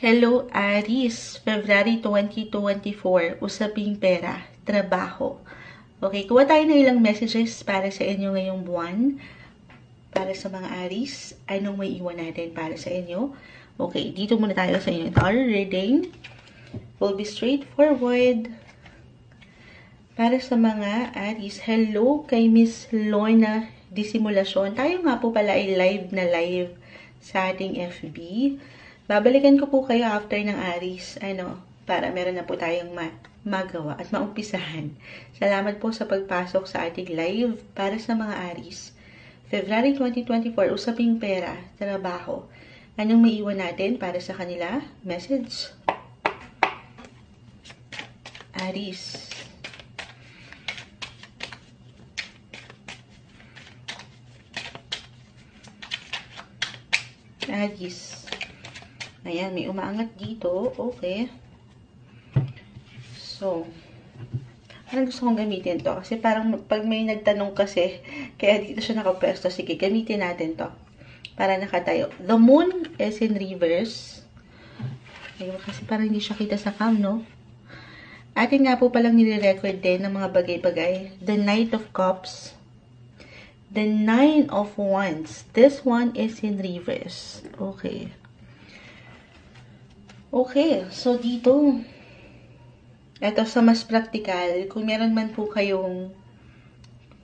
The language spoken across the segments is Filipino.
Hello Aries, February 2024, usaping pera, trabaho. Okay, kuha tayo ng ilang messages para sa inyo ngayong buwan. Para sa mga Aries, anong may iwan natin para sa inyo? Okay, dito muna tayo sa inyong tarot reading. Will be straightforward. Para sa mga Aries, hello kay Miss Lorna Disimulacion. Tayo nga po pala ay live sa ating FB. Babalikan ko po kayo after ng Aries, para meron na po tayong magawa at maumpisahan. Salamat po sa pagpasok sa ating live para sa mga Aries. February 2024, usaping pera, trabaho. Anong maiwan natin para sa kanila? Message. Aries. Aries. Ayan, may umaangat dito. Okay. So, parang gusto kong gamitin to. Kasi parang pag may nagtanong kasi, kaya dito siya nakapwesto. Sige, gamitin natin to. Para nakatayo. The moon is in reverse. Ayun, kasi parang hindi siya kita sa cam, no? Atin nga po palang nire-record din ng mga bagay-bagay. The Knight of Cups. The Nine of Wands. This one is in reverse. Okay. Okay, so dito, ito sa mas practical, kung meron man po kayong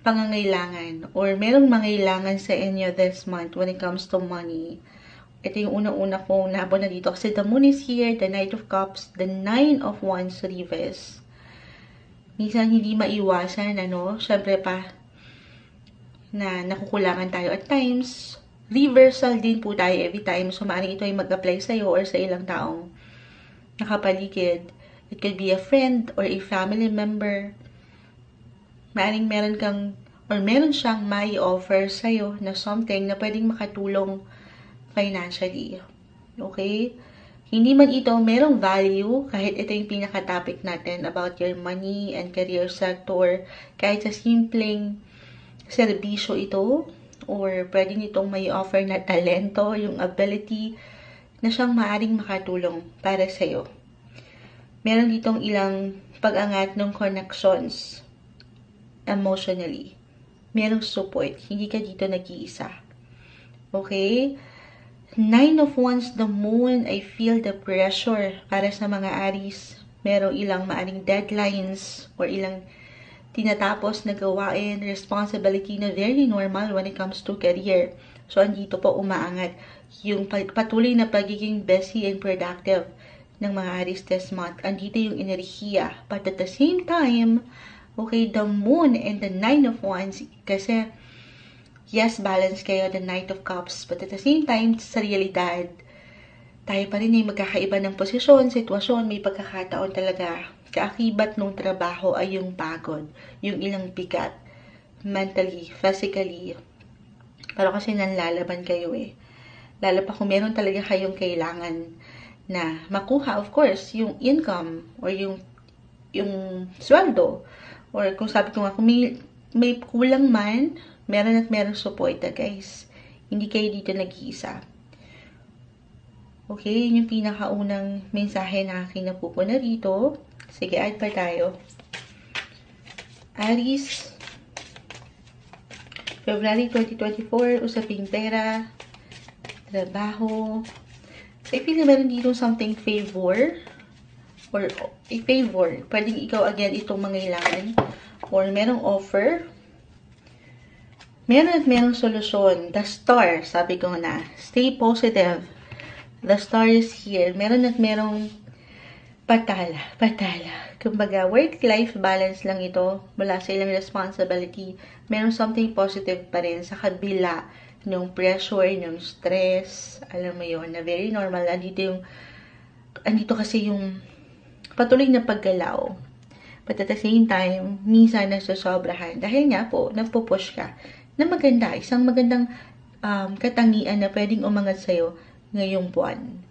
pangangailangan or merong mangailangan sa inyo this month when it comes to money, ito yung unang-una kong nabon na dito. Kasi the moon is here, the Knight of Cups, the Nine of Wands reverse. Minsan hindi maiwasan, syempre pa, na nakukulangan tayo at times. Reversal din po tayo every time. So, maaaring ito ay mag-apply sa'yo or sa ilang taong nakapaligid. It could be a friend or a family member. Maaaring meron kang or meron siyang may offer sa'yo na something na pwedeng makatulong financially. Okay? Hindi man ito merong value kahit ito yung pinaka-topic natin about your money and career sector. Kahit sa simpleng serbisyo ito or pwedeng itong may offer na talento, yung ability na siyang maaring makatulong para sa'yo. Meron ditong ilang pag-angat ng connections emotionally. Merong support. Hindi ka dito nag-iisa. Okay? Nine of Wands, the moon, I feel the pressure para sa mga Aries. Merong ilang maaring deadlines or ilang tinatapos na gawain, responsibility na very normal when it comes to career. So, andito po umaangat yung patuloy na pagiging busy and productive ng mga Aries this month. Andito yung enerhiya. But at the same time, okay, the moon and the Nine of Wands, kasi, yes, balance kayo, the Knight of Cups, but at the same time, sa realidad, tayo pa rin ay magkakaiba ng posisyon, sitwasyon, may pagkakataon talaga. Kaakibat ng trabaho ay yung pagod, yung ilang bigat, mentally, physically. Pero kasi nanlalaban kayo Lalo pa kung meron talaga kayong kailangan na makuha, of course, yung income or yung sweldo. Or kung sabi ko nga, kung may kulang man, meron at meron support, guys. Hindi kayo dito nag-iisa. Okay, yun yung pinakaunang mensahe na aking napupuna rito. Sige, add pa tayo. Aries, February 2024, usaping pera, trabaho. I feel na meron dito something favor or a favor. Pwedeng ikaw again itong mangailangan or merong offer. Meron at merong solusyon. The star, sabi ko na, stay positive. The star is here. Meron at merong patala. Kumbaga, work-life balance lang ito mula sa ilang responsibility. Meron something positive pa rin sa kabila ng pressure, ng stress. Alam mo yun, na very normal. Andito kasi yung patuloy na paggalaw. But at the same time, minsan nasasobrahan. Dahil nga po, nagpo-push ka na maganda. Isang magandang katangian na pwedeng umangat sa'yo ngayong buwan.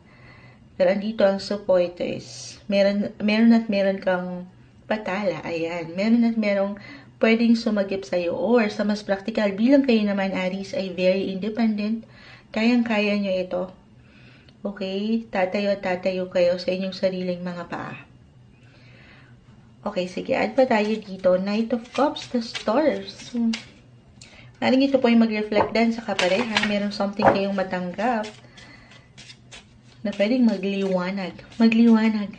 Pero andito ang supporters. Meron at meron kang patala. Ayan. Meron at merong pwedeng sumagip sa'yo. Or sa mas practical, bilang kayo naman Aries ay very independent, kayang-kaya nyo ito. Okay? Tatayo at tatayo kayo sa inyong sariling mga paa. Okay, sige. Add pa tayo dito. Knight of Cups, the Stars. Naring ito po yung mag-reflect din sa kapareha. Meron something kayong matanggap na pwedeng magliwanag. Magliwanag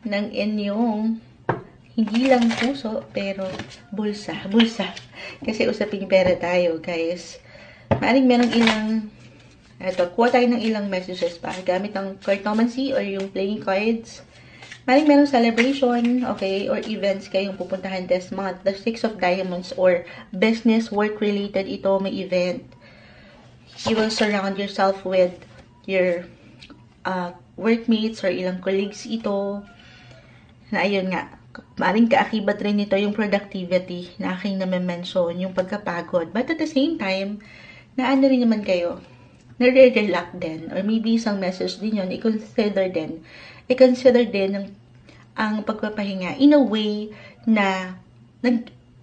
ng inyong hindi lang puso, pero bulsa. Bulsa. Kasi usaping pera tayo, guys. Maring merong ilang kuha tayo ng ilang messages pa. Gamit ang cartomancy or yung playing cards. Maring merong celebration, okay, or events kayong pupuntahan this month. The Six of Diamonds or business, work-related ito, may event. You will surround yourself with your workmates or ilang colleagues ito. Na ayun nga, maring kaakibat rin nito yung productivity na aking na-mention, yung pagkapagod. But at the same time, na ano rin naman kayo, nare-relax din, or maybe isang message din yun, i-consider din ang pagpapahinga in a way na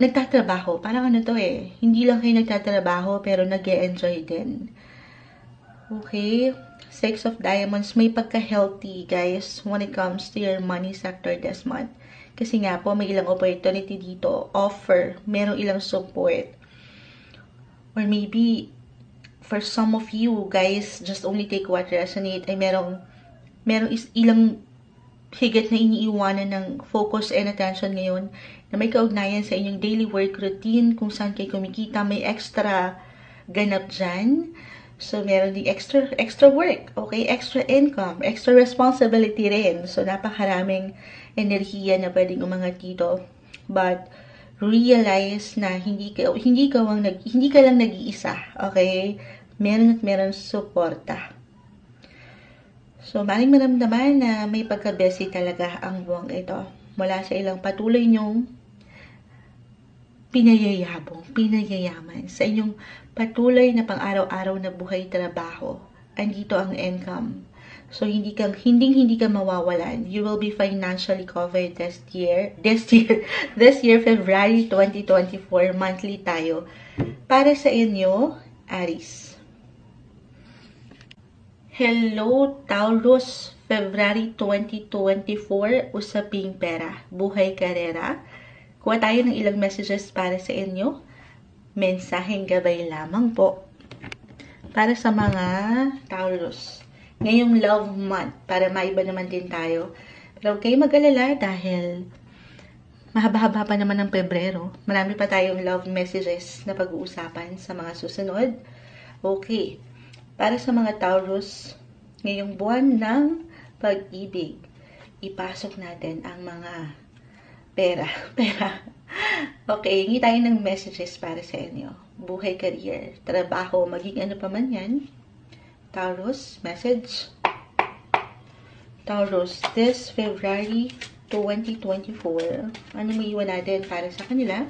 nagtatrabaho. Parang ano to hindi lang kayo nagtatrabaho, pero nag-e-enjoy din. Okay? Six of Diamonds, may pagka-healthy, guys, when it comes to your money sector this month. Kasi nga po, may ilang opportunity dito, offer, merong ilang support. Or maybe, for some of you, guys, just only take what resonate, ay merong ilang higit na iniiwanan ng focus and attention ngayon na may kaugnayan sa inyong daily work routine, kung saan kayo kumikita, may extra ganap dyan. So, meron di extra work, okay? Extra income, extra responsibility rin. So, napakaraming enerhiya na pwedeng umangat dito. But, realize na hindi ka lang nag-iisa, okay? Meron suporta. So, maring maramdaman na may pagka-busy talaga ang buwang ito. Mula sa ilang patuloy nyong pinayayaman. Sa inyong patuloy na pang-araw-araw na buhay trabaho. Andito ang income. So, hindi ka mawawalan. You will be financially covered this year, February 2024, monthly tayo. Para sa inyo, Aries. Hello, Taurus, February 2024, usaping pera, buhay karera. Kuha tayo ng ilang messages para sa inyo. Mensaheng gabay lamang po. Para sa mga Taurus. Ngayong love month, para maiba naman din tayo. Pero huwag kayong mag-alala dahil mahaba-haba pa naman ng Pebrero. Marami pa tayong love messages na pag-uusapan sa mga susunod. Okay. Para sa mga Taurus, ngayong buwan ng pag-ibig, ipasok natin ang mga pera. Okay, hingi tayo ng messages para sa inyo. Buhay, career, trabaho, maging ano pa man yan. Taurus, message. Taurus, this February 2024, ano may iwan natin para sa kanila?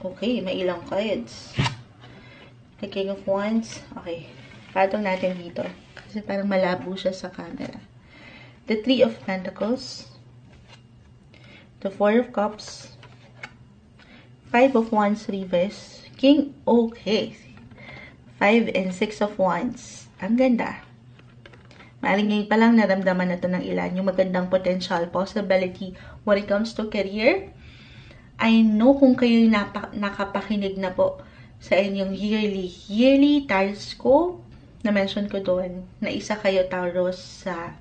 Okay, may ilang cards. The King of Wands. Okay, patong natin dito. Kasi parang malabo siya sa camera. The Three of Pentacles. The Four of Cups. Five of Wands reverse. King, okay. 5 and 6 of Wands. Ang ganda. Maaaring ngayon pa lang naramdaman na ito ng ilan. Yung magandang potential, possibility when it comes to career. I know kung kayo nakapakinig na po sa inyong yearly horoscope, na-mention ko doon, na isa kayo Taurus sa,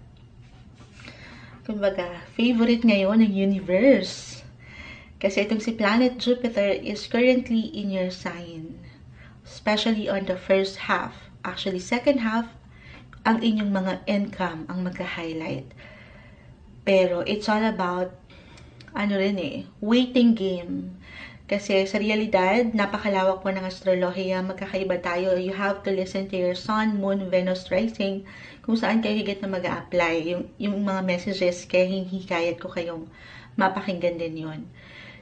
kumbaga, favorite ngayon ng universe. Kasi itong si Planet Jupiter is currently in your sign. Especially on the first half. Actually, second half, ang inyong mga income ang magka-highlight. Pero it's all about waiting game. Kasi sa realidad, napakalawak po ng astrolohiya, magkakaiba tayo. You have to listen to your sun, moon, Venus, rising, kung saan kayo higit na mag-a-apply. Yung mga messages, kaya hihikayat ko kayong mapakinggan din yun.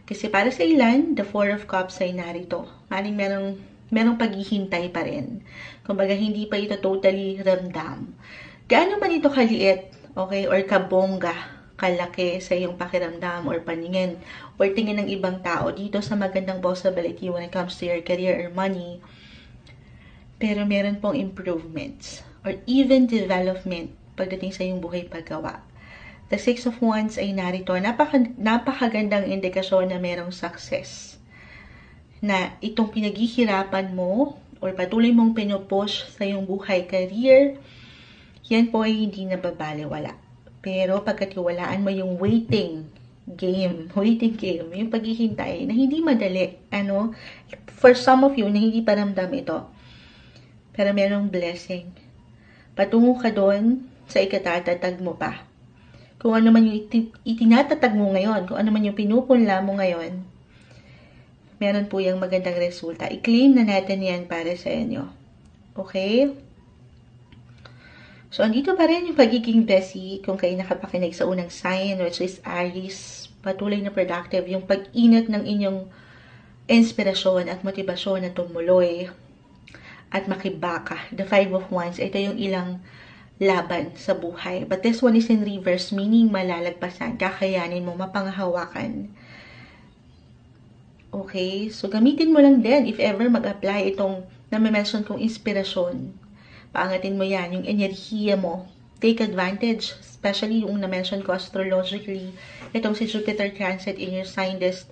Kasi para sa ilan, the Four of Cups ay narito. Maring merong paghihintay pa rin. Kumbaga, hindi pa ito totally ramdam. Gaano man ito kaliit, okay, or kabongga, kalaki sa iyong pakiramdam or paningin or tingin ng ibang tao dito sa magandang possibility when it comes to your career or money, pero meron pong improvements or even development pagdating sa iyong buhay paggawa. The Six of Wands ay narito. Napakagandang indikasyon na merong success. Na itong pinaghihirapan mo or patuloy mong pinupush sa iyong buhay, career, yan po ay hindi nababaliwala. Pero pagkatiwalaan mo yung waiting game, yung paghihintay na hindi madali. For some of you na hindi pa ramdam ito. Pero merong blessing. Patungo ka doon sa ikatatatag mo pa. Kung ano man yung itinatatag mo ngayon, kung ano man yung pinupunla mo ngayon, meron po yung magandang resulta. I-claim na natin yan para sa inyo. Okay? So, andito pa rin yung pagiging busy kung kayo nakapakinig sa unang sign, which is Aries. Patuloy na productive yung pag-init ng inyong inspirasyon at motibasyon na tumuloy at makibaka. The Five of Wands, ito yung ilang laban sa buhay. But this one is in reverse, meaning malalagpasan, kakayanin mo, mapanghawakan. Okay? So, gamitin mo lang din if ever mag-apply itong na-mention kong inspirasyon. Paangatin mo yan, yung enerhiya mo. Take advantage, especially yung na-mention ko astrologically. Itong si Jupiter transit in your sign this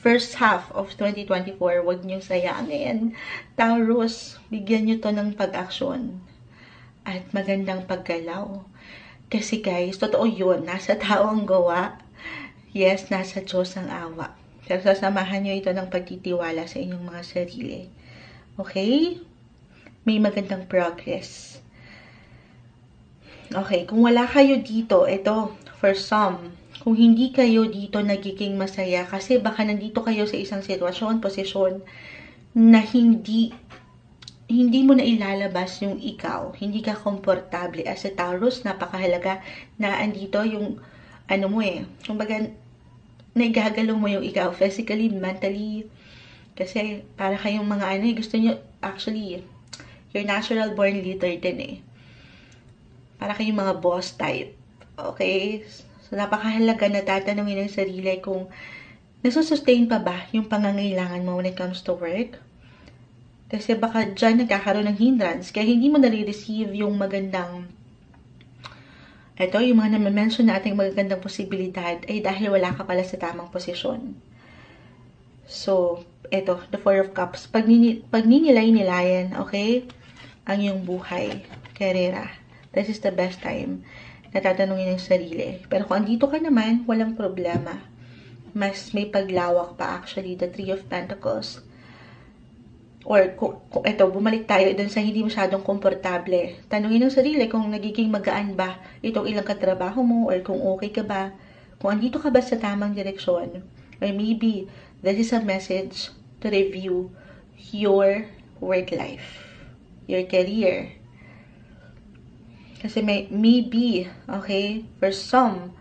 first half of 2024. Huwag niyong sayangin. Taurus, bigyan niyo to ng pag-aksyon. At magandang paggalaw. Kasi guys, totoo yun. Nasa tao ang gawa. Yes, nasa Diyos ang awa. Pero sasamahan nyo ito ng pagtitiwala sa inyong mga sarili. Okay? May magandang progress. Okay, kung wala kayo dito, ito, for some, kung hindi kayo dito nagiging masaya, kasi baka nandito kayo sa isang sitwasyon, posisyon, na hindi mo na ilalabas yung ikaw. Hindi ka komportable. As a Taurus, napakahalaga na andito yung, kumbaga, naigagalaw mo yung ikaw, physically, mentally, kasi para kayong mga gusto nyo, actually, you're natural born leader din Para kayong mga boss type. Okay? So, napakahalaga na tatanungin ng sarili kung nasusustain pa ba yung pangangailangan mo when it comes to work. Kasi baka dyan nagkakaroon ng hindrance. Kaya hindi mo nare-receive yung magandang, yung mga na-mention na ating magagandang posibilidad ay dahil wala ka pala sa tamang posisyon. So, the Four of Cups. Pag ninilay-nilayan, okay, ang iyong buhay, karera. This is the best time na tatanungin ng sarili. Pero kung andito ka naman, walang problema. Mas may paglawak pa actually, the Three of Pentacles. Or, bumalik tayo dun sa hindi masyadong komportable. Tanungin ng sarili kung nagiging magaan ba itong ilang katrabaho mo or kung okay ka ba. Kung andito ka ba sa tamang direksyon. Or maybe, this is a message to review your work life. Your career. Kasi maybe, okay, for some,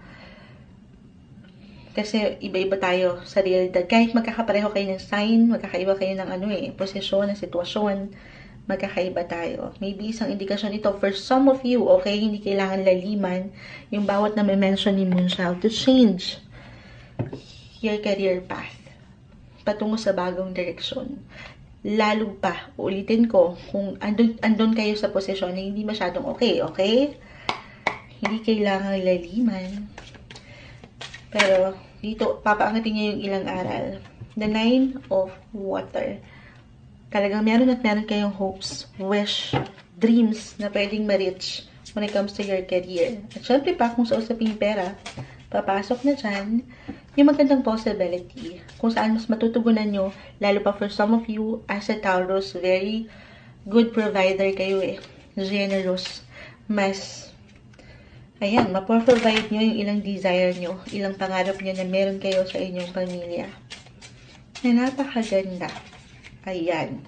kasi iba-iba tayo sa realidad. Kahit magkakapareho kayo ng sign, magkakaiba kayo ng posisyon, ng sitwasyon, magkakaiba tayo. Maybe isang indikasyon ito for some of you, okay, hindi kailangan laliman yung bawat na may mention ni Moonchild to change your career path patungo sa bagong direksyon. Lalo pa, ulitin ko, kung andun kayo sa posisyon na hindi masyadong okay? Hindi kailangan laliman. Pero, dito, papaangatin niya yung ilang aral. The Nine of Water. Talagang meron kayong hopes, wish, dreams na pwedeng ma-reach when it comes to your career. At syempre pa, kung sa usaping pera, papasok na dyan yung magandang possibility. Kung saan mas matutugunan nyo, lalo pa for some of you, as a Taurus, very good provider kayo Generous. Mas mapro-provide nyo yung ilang desire nyo, ilang pangarap nyo na meron kayo sa inyong pamilya. Na napakaganda. Ayan.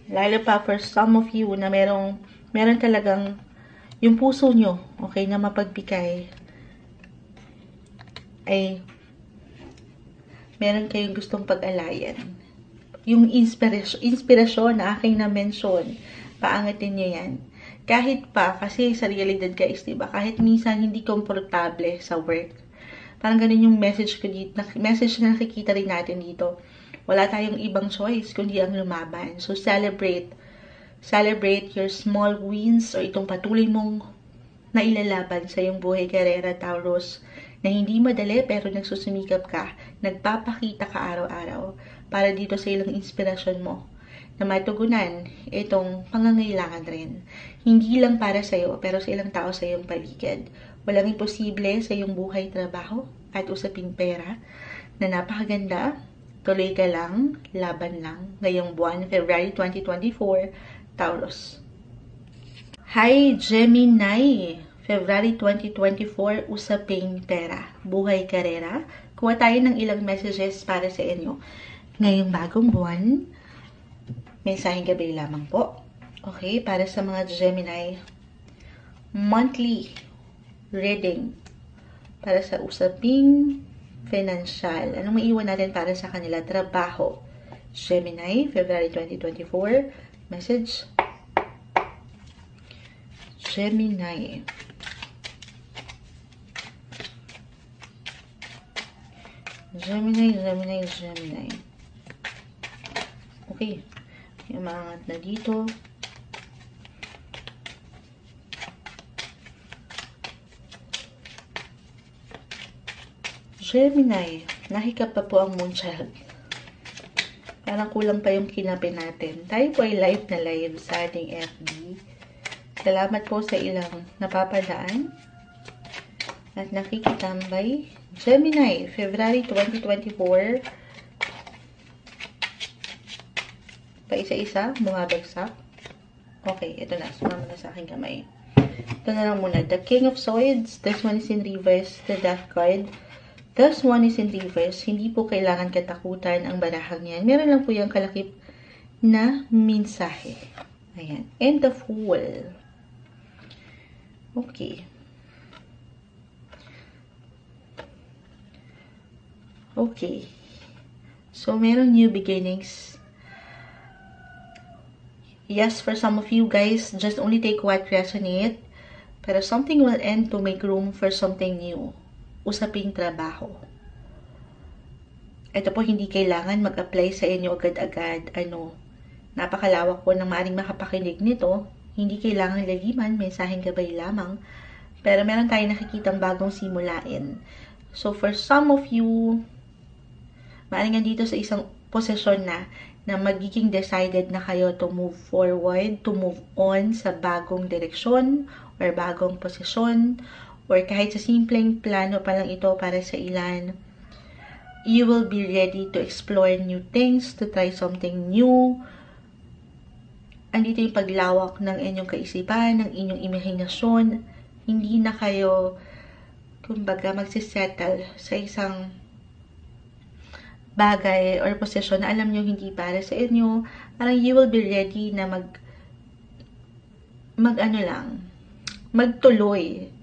Lalo pa for some of you na meron talagang yung puso nyo, okay, na mapagbigay, ay meron kayong gustong pag-alayan. Yung inspirasyon na aking na-mention, paangatin nyo yan. Kahit pa, kasi sa realidad guys, diba? Kahit minsan hindi komportable sa work. Parang ganun yung message ko dito, message na nakikita rin natin dito. Wala tayong ibang choice kundi ang lumaban. So, celebrate your small wins o itong patuloy mong nailalaban sa iyong buhay, karera, Taurus, na hindi madali pero nagsusumikap ka, nagpapakita ka araw-araw para dito sa ilang inspirasyon mo na matugunan itong pangangailangan rin. Hindi lang para sa iyo, pero sa ilang tao sa iyong paligid. Walang imposible sa iyong buhay, trabaho, at usaping pera na napakaganda. Tuloy ka lang, laban lang. Ngayong buwan, February 2024, Taurus. Hi, Gemini! February 2024, usaping pera, buhay, karera. Kuha tayo ng ilang messages para sa inyo. Ngayong bagong buwan, mensaheng gabi lamang po. Okay, para sa mga Gemini, monthly reading para sa usaping financial. Anong maiwan natin para sa kanila? Trabaho. Gemini, February 2024. Message. Gemini. Gemini. Okay. Yung maangat na dito. Gemini, nahikap pa po ang Moonchild. Parang kulang pa yung kinapin natin. Tayo po ay live na live sa ating FB. Salamat po sa ilang napapadaan at nakikitambay. Gemini, February 2024. Paisa-isa, bumabagsak. Okay, ito na. Sumama na sa aking kamay. Ito na lang muna. The King of Swords. This one is in reverse. The Death card. This one is in reverse. Hindi po kailangan katakutan ang barahang yan. Meron lang po yung kalakip na mensahe. Ayan. And the Fool. Okay. Okay. So, meron new beginnings. Yes, for some of you guys, just only take what resonate. Pero something will end to make room for something new. Usaping trabaho. Ito po, hindi kailangan mag-apply sa inyo agad-agad. Napakalawak po ng maaring makapakinig nito. Hindi kailangan laliman, mensaheng gabay lamang. Pero meron tayong nakikitang bagong simulain. So, for some of you, maaring nandito sa isang posisyon na magiging decided na kayo to move forward, to move on sa bagong direksyon or bagong posisyon, or kahit sa simpleng plano pa lang ito para sa ilan. You will be ready to explore new things, to try something new. Andito yung paglawak ng inyong kaisipan, ng inyong imahinasyon. Hindi na kayo, kumbaga, magsisettle sa isang bagay or posisyon na alam nyo hindi para sa inyo. Parang you will be ready na magtuloy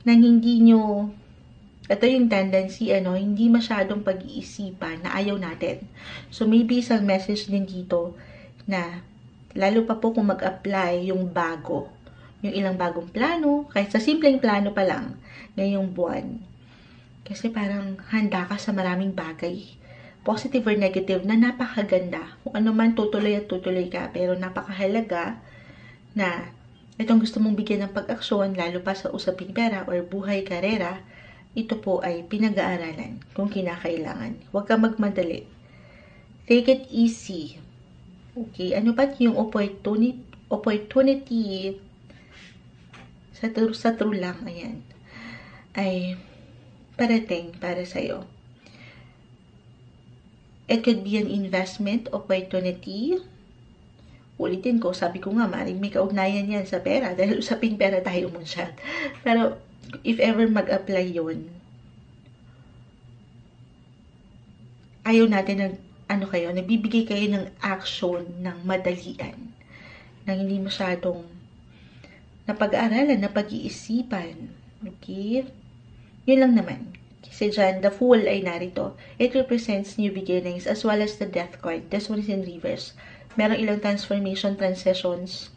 nang hindi nyo, ito yung tendency, hindi masyadong pag-iisipan na ayaw natin. So, maybe isang message din dito na, lalo pa po kung mag-apply yung bago, yung ilang bagong plano, kahit sa simpleng plano pa lang, ngayong buwan. Kasi parang handa ka sa maraming bagay, positive or negative, na napakaganda. Kung ano man, tutuloy at tutuloy ka, pero napakahalaga na itong gusto mong bigyan ng pag-aksyon, lalo pa sa usaping pera or buhay, karera, ito po ay pinag-aaralan kung kinakailangan. Huwag ka magmadali. Take it easy. Okay, ano ba yung opportunity sa true lang, ayan, ay parating para sa'yo. It could be an investment opportunity. Ulitin ko, sabi ko nga, maaaring may kaugnayan yan sa pera. Dahil usaping pera tayo Moonchild. Pero, if ever mag-apply yun, ayaw natin nagbibigay kayo ng action ng madalian. Nang hindi masyadong napag-aaralan, napag-iisipan. Okay? Yun lang naman. Kasi dyan, the Fool ay narito. It represents new beginnings as well as the Death card. This one is in reverse. Merong ilang transformation, transitions.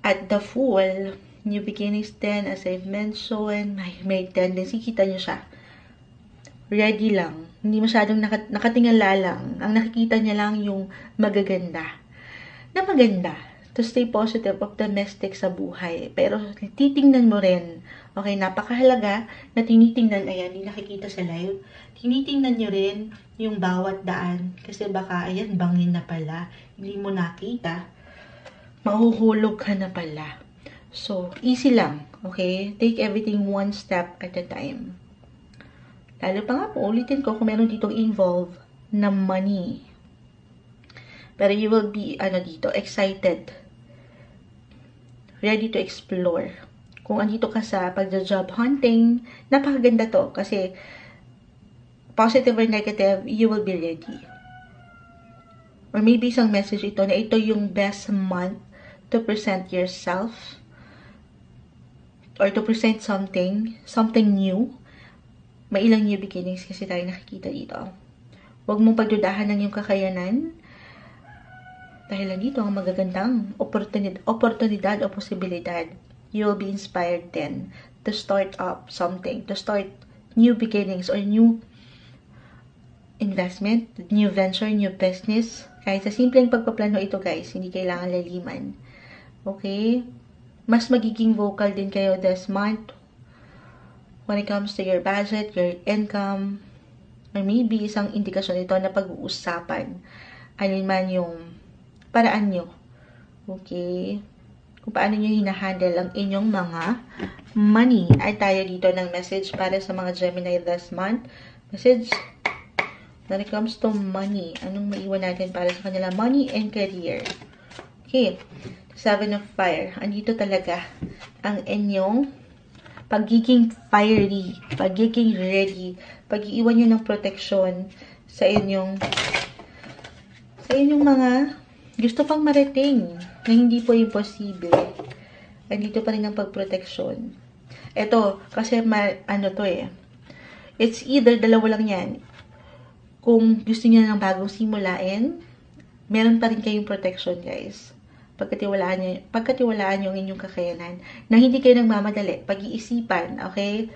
At the Fool, new beginnings din, as I've mentioned, may tendency, kita nyo siya. ready lang. Hindi masyadong nakatingala lang. Ang nakikita niya lang yung magaganda. Na maganda. To stay positive, optimistic sa buhay. Pero titingnan mo rin. Okay, napakahalaga na tinitingnan. Ayan, hindi nakikita sa live. Tinitingnan nyo rin yung bawat daan. Kasi baka, ayan, bangin na pala. Hindi mo nakita. Mahuhulog ka na pala. So, easy lang. Okay? Take everything one step at a time. Lalo pa nga po, ulitin ko kung meron ditong involved na money. Pero you will be, dito, excited. Ready to explore. Kung andito ka sa pagja-job hunting, napakaganda to. Kasi, positive or negative, you will be ready. Or maybe isang message ito na ito yung best month to present yourself. Or to present something new. May ilang new beginnings kasi tayo nakikita dito. Huwag mong pagdudahan ng iyong kakayanan. Dahil dito ang magagandang oportunidad o posibilidad. You will be inspired then to start up something. To start new beginnings or new investment, new venture, new business. Kahit sa simpleng pagpaplano ito guys, hindi kailangan laliman. Okay? Mas magiging vocal din kayo this month when it comes to your budget, your income, or maybe isang indikasyon ito na pag-uusapan alin man yung paraan nyo. Okay? Kung paano nyo hinahandle ang inyong mga money. Ay tayo dito ng message para sa mga Gemini this month. Message when it comes to money. Anong maiwan natin para sa kanila? Money and career. Okay. 7 of Fire. Andito talaga ang inyong pagiging fiery, pagiging ready, pag-iiwan nyo ng protection sa inyong mga gusto pang marating na hindi po imposible. Andito pa rin ang pagproteksyon. Ito, kasi it's either dalawa lang yan. Kung gusto niyo ng bagong simulain, meron pa rin kayong protection guys. Pagkatiwalaan nyo ang inyong kakayanan na hindi kayo nagmamadali, pag-iisipan, okay?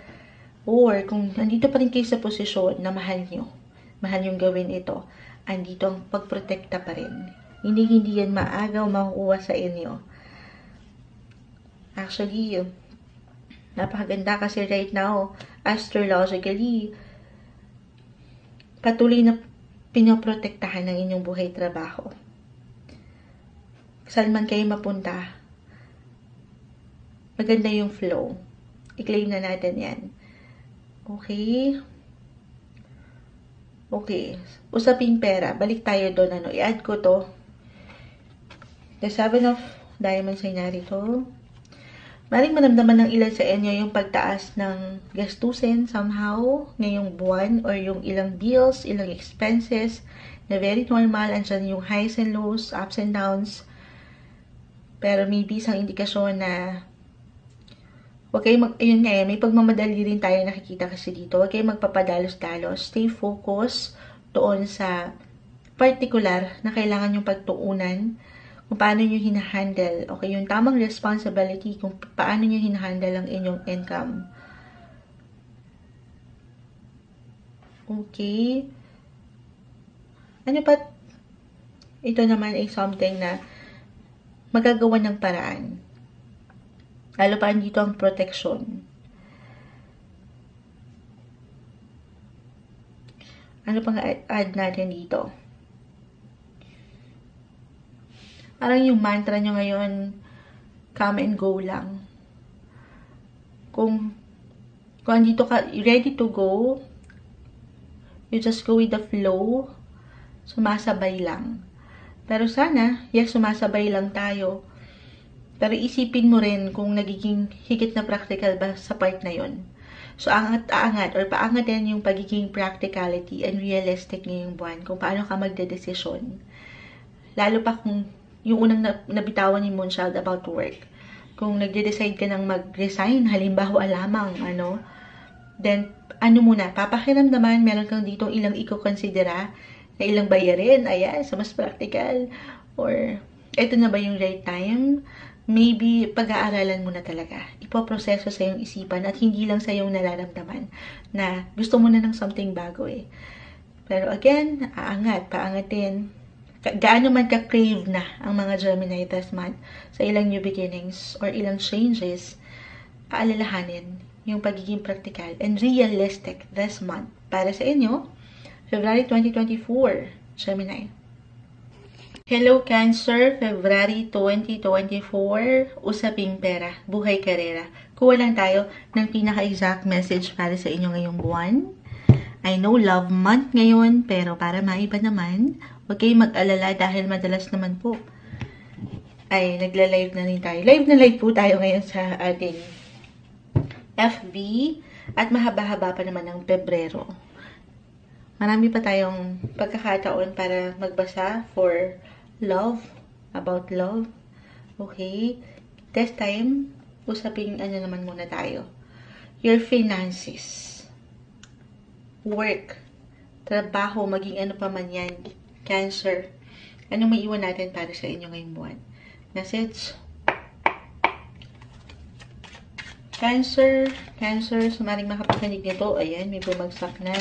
Or kung nandito pa rin kayo sa posisyon na mahal yung gawin ito, andito ang pagprotekta pa rin. Hindi yan maaga o makukuha sa inyo. Actually, napakaganda kasi right now, astrologically, patuloy na pinoprotektahan ng inyong buhay trabaho. Saan man kayo mapunta, maganda yung flow. I-claim na natin yan. Okay? Okay. Usaping pera. Balik tayo doon. I-add ko to. The 7 of Diamonds ay narito. Maring maramdaman ng ilan sa inyo yung pagtaas ng gastusin somehow ngayong buwan or yung ilang bills, ilang expenses na very normal. Andyan yung highs and lows, ups and downs. Pero maybe isang indikasyon na ayun nga may pagmamadali rin tayo nakikita kasi dito. Huwag kayo magpapadalos-dalos. Stay focused doon sa particular na kailangan yung pagtuunan kung paano nyo hinahandle. Okay, yung tamang responsibility kung paano nyo hinahandle ang inyong income. Okay. Ano pa? Ito naman ay something na magagawa ng paraan. Lalo pa dito ang protection. Ano pang add natin dito? Parang yung mantra nyo ngayon, come and go lang. Kung andito ka, ready to go, you just go with the flow, sumasabay lang. Pero sana, yes, sumasabay lang tayo. Pero isipin mo rin kung nagiging higit na practical ba sa part na yon. So, aangat or paangatin yung pagiging practicality and realistic ngayong buwan kung paano ka magdedesisyon. Lalo pa kung yung unang nabitawan ni Moonchild about work. Kung nagde-decide ka ng mag-resign, halimbawa lamang, then, muna, papakiramdaman, meron kang ditong ilang i-considera na ilang bayarin, ayan, sa mas practical, or eto na ba yung right time maybe pag-aaralan mo na talaga. Ipoproseso sa iyong isipan at hindi lang sa iyong nararamdaman na gusto mo na ng something bago eh. Pero again, paangatin. Gaano man ka-crave na ang mga Gemini this month sa ilang new beginnings or ilang changes, aalalahanin yung pagiging practical and realistic this month para sa inyo, February 2024, Gemini. Hello Cancer, February 2024, usaping pera, buhay karera. Kuha lang tayo ng pinaka-exact message para sa inyo ngayong buwan. I know love month ngayon, pero para maiba naman, huwag kayong mag-alala dahil madalas naman po ay nagla-live na rin tayo. Live na live po tayo ngayon sa ating FB at mahaba-haba pa naman ng Pebrero. Marami pa tayong pagkakataon para magbasa for love, about love. Okay? This time, usaping ano naman muna tayo. Your finances. Work. Trabaho, maging ano pa man yan. Cancer. Ano may iwan natin para sa inyo ngayong buwan? Message. Cancer. Cancer. Sumaring makapakinig nito. Ayan, may bumagsak na.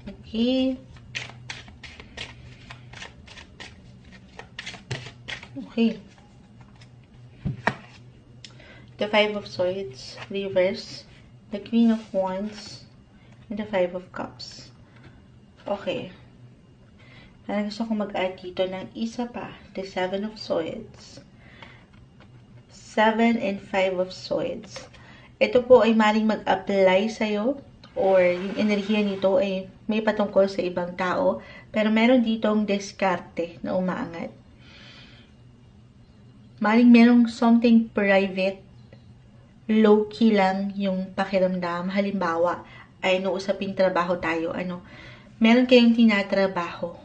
Okay. Okay. The Five of Swords, reverse. The Queen of Wands, and the Five of Cups. Okay. Parang gusto ko mag-add dito ng isa pa. The Seven of Swords. 7 and 5 of Swords. Ito po ay maring mag-apply sa'yo or yung enerhiya nito ay may patungkol sa ibang tao. Pero meron ditong diskarte na umaangat. Maring merong something private, low-key lang yung pakiramdam. Halimbawa, ay usaping trabaho tayo. Meron kayong tinatrabaho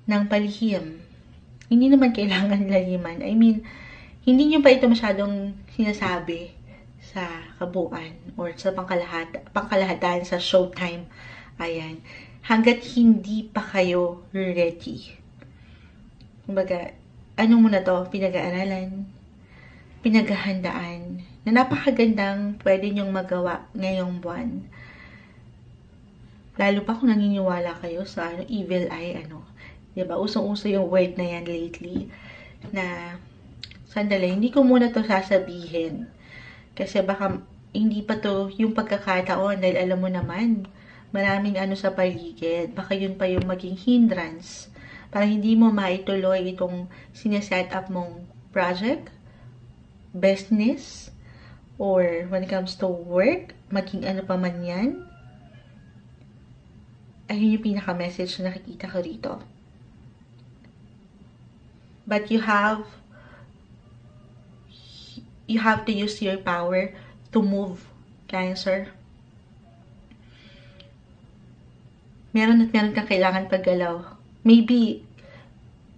ng palihim. Hindi naman kailangan laliman. I mean, hindi nyo pa ito masyadong sinasabi sa kabuuan or sa pangkalahatan sa showtime. Ayan. Hanggat hindi pa kayo ready. Kumbaga, ano muna to? Pinag-aaralan, pinaghahandaan, na napakagandang pwede nyong magawa ngayong buwan. Lalo pa kung naniniwala kayo sa evil eye, diba? Usong-uso yung word na yan lately, na, sandali, hindi ko muna to sasabihin. Kasi baka hindi pa to yung pagkakataon, dahil alam mo naman, maraming sa paligid. Baka yun pa yung maging hindrance para hindi mo maituloy itong sineset up mong project, business, or when it comes to work, maging ano pa man yan. Ayun yung pinaka-message na nakikita ko rito. But you have to use your power to move, Cancer. Meron kang kailangan paggalaw. Maybe,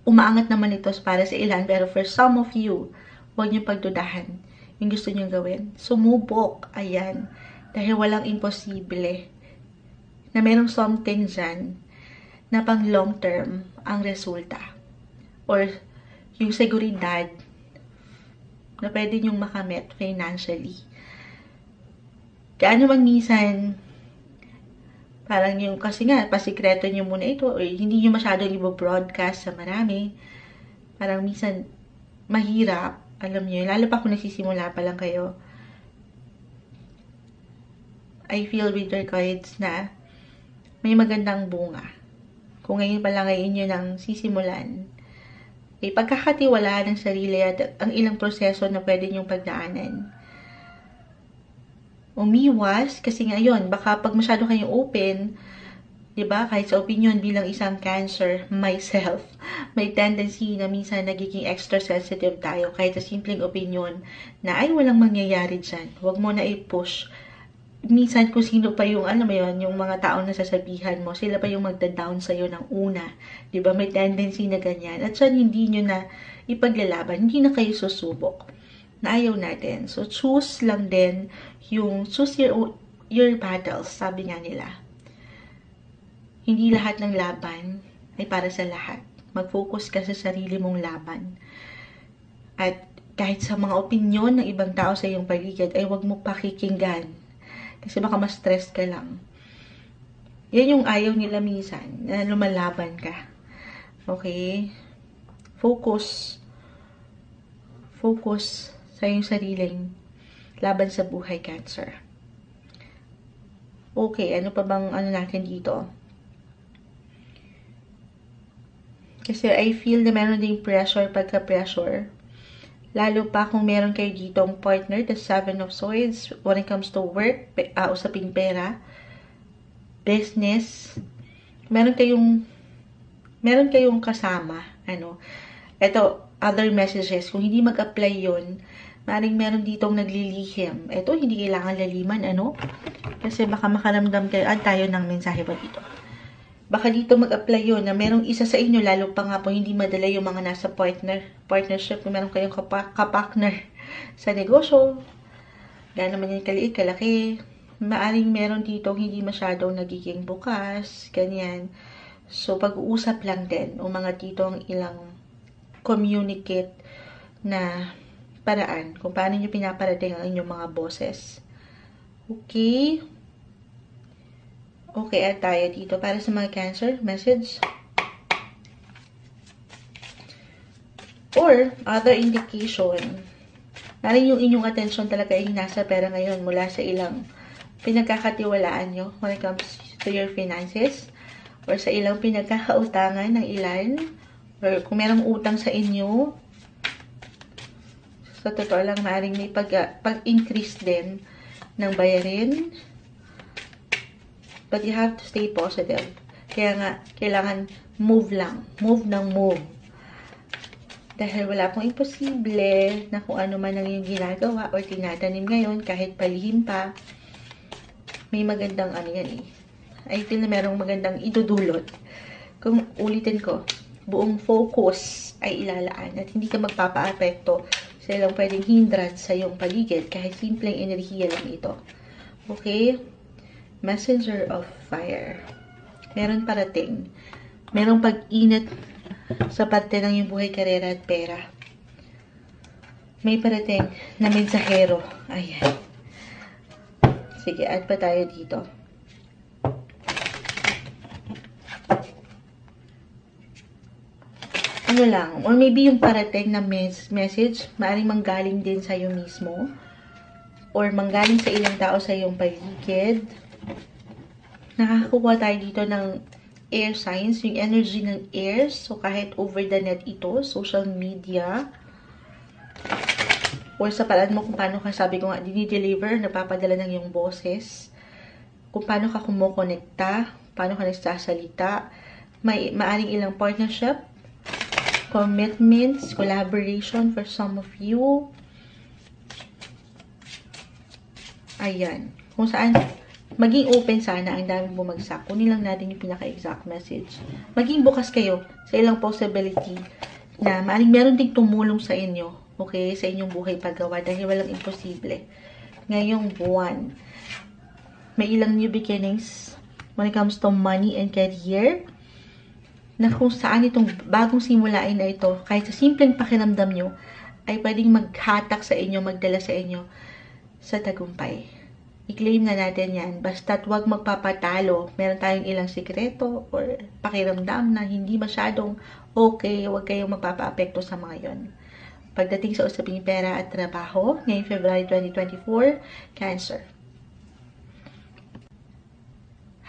umaangat naman ito para sa ilan, pero for some of you, huwag niyo pagdudahan yung gusto niyo gawin. Sumubok, ayan, dahil walang imposible. Na merong something dyan na pang long term ang resulta. Or yung seguridad na pwede niyong makamit financially. Gaano man minsan, parang yung, kasi nga, pasikreto nyo muna ito, or hindi nyo masyadong i-broadcast sa marami. Parang minsan, mahirap, alam nyo, lalo pa kung nagsisimula pa lang kayo. I feel with your cards na may magandang bunga. Kung ngayon pa lang ngayon nyo nang sisimulan, ay pagkakatiwalaan ng sarili at ang ilang proseso na pwede nyong pagdaanan. Umiwas, kasi ngayon, baka pag masyado kayong open, diba, kahit sa opinion bilang isang Cancer, myself, may tendency na minsan nagiging extra sensitive tayo, kahit sa simpleng opinion, na ay walang mangyayari dyan, huwag mo na i-push. Minsan kung sino pa yung, yung mga taong nasasabihan mo, sila pa yung magda-down sa'yo ng una, diba, may tendency na ganyan, at saan hindi nyo na ipaglalaban, hindi na kayo susubok. Na ayaw natin. So, choose lang din choose your battles, sabi nga nila. Hindi lahat ng laban ay para sa lahat. Mag-focus ka sa sarili mong laban. At kahit sa mga opinyon ng ibang tao sa iyong paligid, ay huwag mo pakikinggan. Kasi baka ma-stress ka lang. Yan yung ayaw nila minsan, na lumalaban ka. Okay? Focus. Focus sa iyong sariling laban sa buhay, Cancer. Okay, ano pa bang ano natin dito? Kasi I feel na meron ding pressure pagka-pressure. Lalo pa kung meron kayo ditong partner, the 7 of Swords, when it comes to work, usaping pera, business, meron kayong kasama, ano. Ito, other messages, kung hindi mag-apply yun, meron ditong naglilihim. Ito, hindi kailangan laliman, ano. Kasi baka makaramdam kayo, tayo ng mensahe ba dito? Baka dito mag-apply yun na merong isa sa inyo, lalo pa nga po hindi madala yung mga nasa partnership, kung meron kayong kapartner sa negosyo, gano'n naman yung kaliit, kalaki, maaring meron dito hindi masyadong nagiging bukas, ganyan. So, pag-uusap lang din, o mga dito ang ilang communicate na paraan, kung paano nyo pinaparating ang inyong mga bosses. Okay? Okay, at tayo dito para sa mga Cancer, message. Or, other indication. Narin yung inyong attention talaga ay nasa pera ngayon mula sa ilang pinagkakatiwalaan nyo when it comes to your finances. Or sa ilang pinagkakautangan ng ilan. Or kung merong utang sa inyo. Sa totoo lang, maaaring may pag-increase din ng bayarin. But you have to stay positive. Kaya nga, kailangan move lang. Move ng move. Dahil wala pong imposible na kung ano man ang iyong ginagawa or tinatanim ngayon, kahit palihim pa, may magandang ano yan eh. I feel na merong magandang idudulot. Kung ulitin ko, buong focus ay ilalaan at hindi ka magpapa-apekto sa ilang pwedeng hindrance sa iyong paligid kahit simpleng enerhiya lang ito. Okay? Messenger of Fire. Meron parating. Merong pag-init sa parte ng iyong buhay, karera at pera. May parating na mensahero. Ayan. Sige, add pa tayo dito. Ano lang, or maybe yung parating na message, maaaring manggaling din sa iyo mismo. Or manggaling sa ilang tao sa iyong paligid. Nakakakuha tayo dito ng air signs, yung energy ng air. So, kahit over the net ito, social media, or sa paraan mo kung paano ka, sabi ko nga, dinideliver, napapadala ng iyong boses, kung paano ka kumukonekta, paano ka nagsasalita, maaring ilang partnership, commitments, collaboration for some of you. Ayan. Kung saan, maging open sana, ang daming bumagsak. Kunin lang natin yung pinaka-exact message. Maging bukas kayo sa ilang possibility na maaring meron ding tumulong sa inyo, okay, sa inyong buhay paggawa dahil walang imposible. Ngayong buwan, may ilang new beginnings when it comes to money and career na kung saan itong bagong simulain na ito, kahit sa simpleng pakiramdam nyo, ay pwedeng maghatak sa inyo, magdala sa inyo sa tagumpay. I-claim na natin yan. Basta't huwag magpapatalo. Meron tayong ilang sikreto or pakiramdam na hindi masyadong okay. Huwag kayong magpapaapekto sa mga yon. Pagdating sa usaping pera at trabaho, ngayong February 2024, Cancer.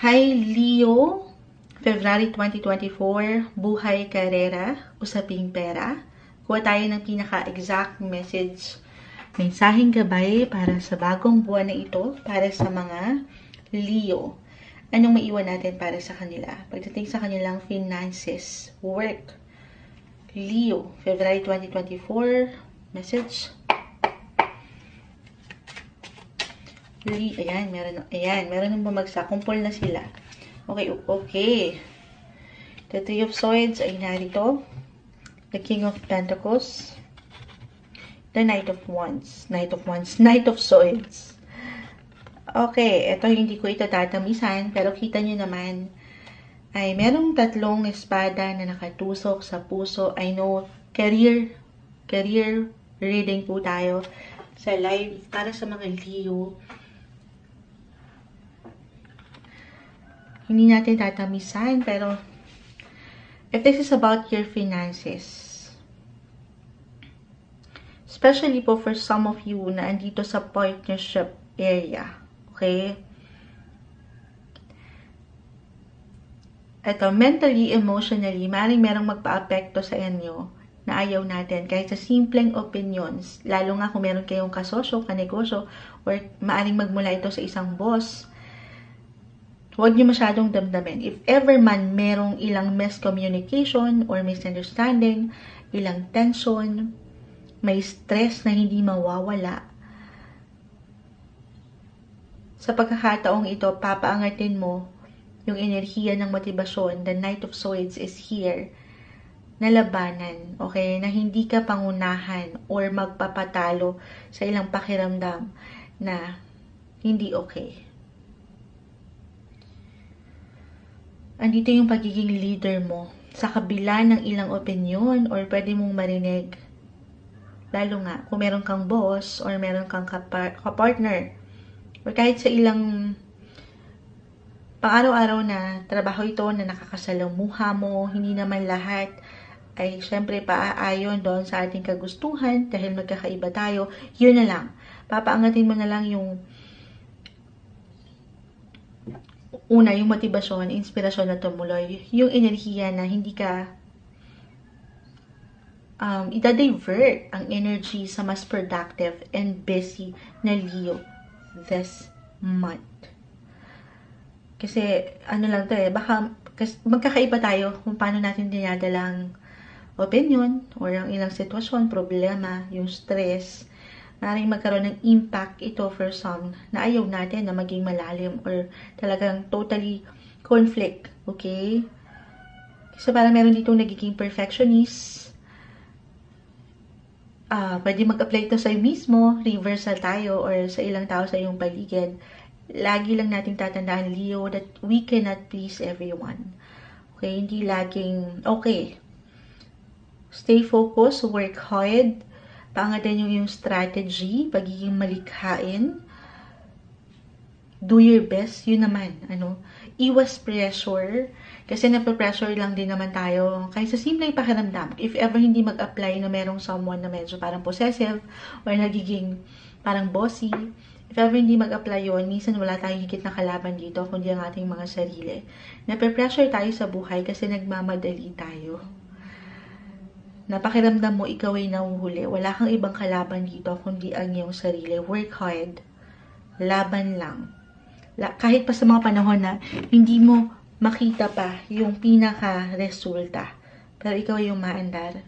Hi, Leo. February 2024, buhay, karera, usaping pera. Kuha tayo ng pinaka-exact message, mensaheng gabay para sa bagong buwan na ito, para sa mga Leo. Anong maiwan natin para sa kanila? Pagdating sa kanilang finances, work. Leo, February 2024, message. Ayan, meron ng bumagsak. Kumpol na sila. Okay. The Three of Swords ay narito. The King of Pentacles. The Knight of Wands. Knight of Swords. Okay, ito hindi ko ito tatamisan, pero kita nyo naman, ay merong tatlong espada na nakatusok sa puso. I know, career reading po tayo sa live para sa mga Leo. Hindi natin tatamisan, pero if this is about your finances, especially po for some of you na andito sa partnership area, okay? Ito, mentally, emotionally, maaaring merong magpa-apekto sa inyo na ayaw natin. Kahit sa simpleng opinions, lalo nga kung meron kayong kasosyo, kanegosyo, or maaaring magmula ito sa isang boss, huwag niyo masyadong damdamin. If ever man merong ilang miscommunication or misunderstanding, ilang tension, may stress na hindi mawawala, sa pagkakataong ito, papaangatin mo yung enerhiya ng motibasyon. The Knight of Swords is here na labanan, okay? Na hindi ka pangunahan or magpapatalo sa ilang pakiramdam na hindi okay. Andito yung pagiging leader mo sa kabila ng ilang opinion or pwede mong marinig. Lalo nga, kung meron kang boss or meron kang kapartner or kahit sa ilang pang-araw-araw na trabaho ito na nakakasalamuha mo, hindi naman lahat ay syempre paaayon doon sa ating kagustuhan dahil magkakaiba tayo, yun na lang. Papaangatin mo na lang yung una, yung motibasyon, inspirasyon na tumuloy, yung enerhiya na hindi ka ita-divert ang energy sa mas productive and busy na Leo this month. Kasi, ano lang to baka magkakaiba tayo kung paano natin dinadalang opinion or ang ilang sitwasyon, problema, yung stress. Maaaring magkaroon ng impact ito for some na ayaw natin na maging malalim or talagang totally conflict, okay? Kasi parang meron ditong nagiging perfectionist. Pwede mag-apply ito sa'yo mismo, reversal tayo, or sa ilang tao sa iyong paligid. Lagi lang nating tatandaan, Leo, that we cannot please everyone. Okay? Hindi laging okay. Stay focused, work hard. Paangatin yung strategy, pagiging malikhain. Do your best, yun naman. Iwas pressure. Kasi nape-pressure lang din naman tayo. Kahit sa simpleng pakiramdam, if ever hindi mag-apply na merong someone na medyo parang possessive or nagiging parang bossy, if ever hindi mag-apply yun, minsan wala tayong higit na kalaban dito, kundi ang ating mga sarili. Nape-pressure tayo sa buhay kasi nagmamadali tayo. Napakiramdam mo, ikaw ay nahuhuli. Wala kang ibang kalaban dito, kundi ang iyong sarili. Work hard. Laban lang. Kahit pa sa mga panahon na hindi mo makita pa yung pinaka-resulta. Pero ikaw ay yung maandar.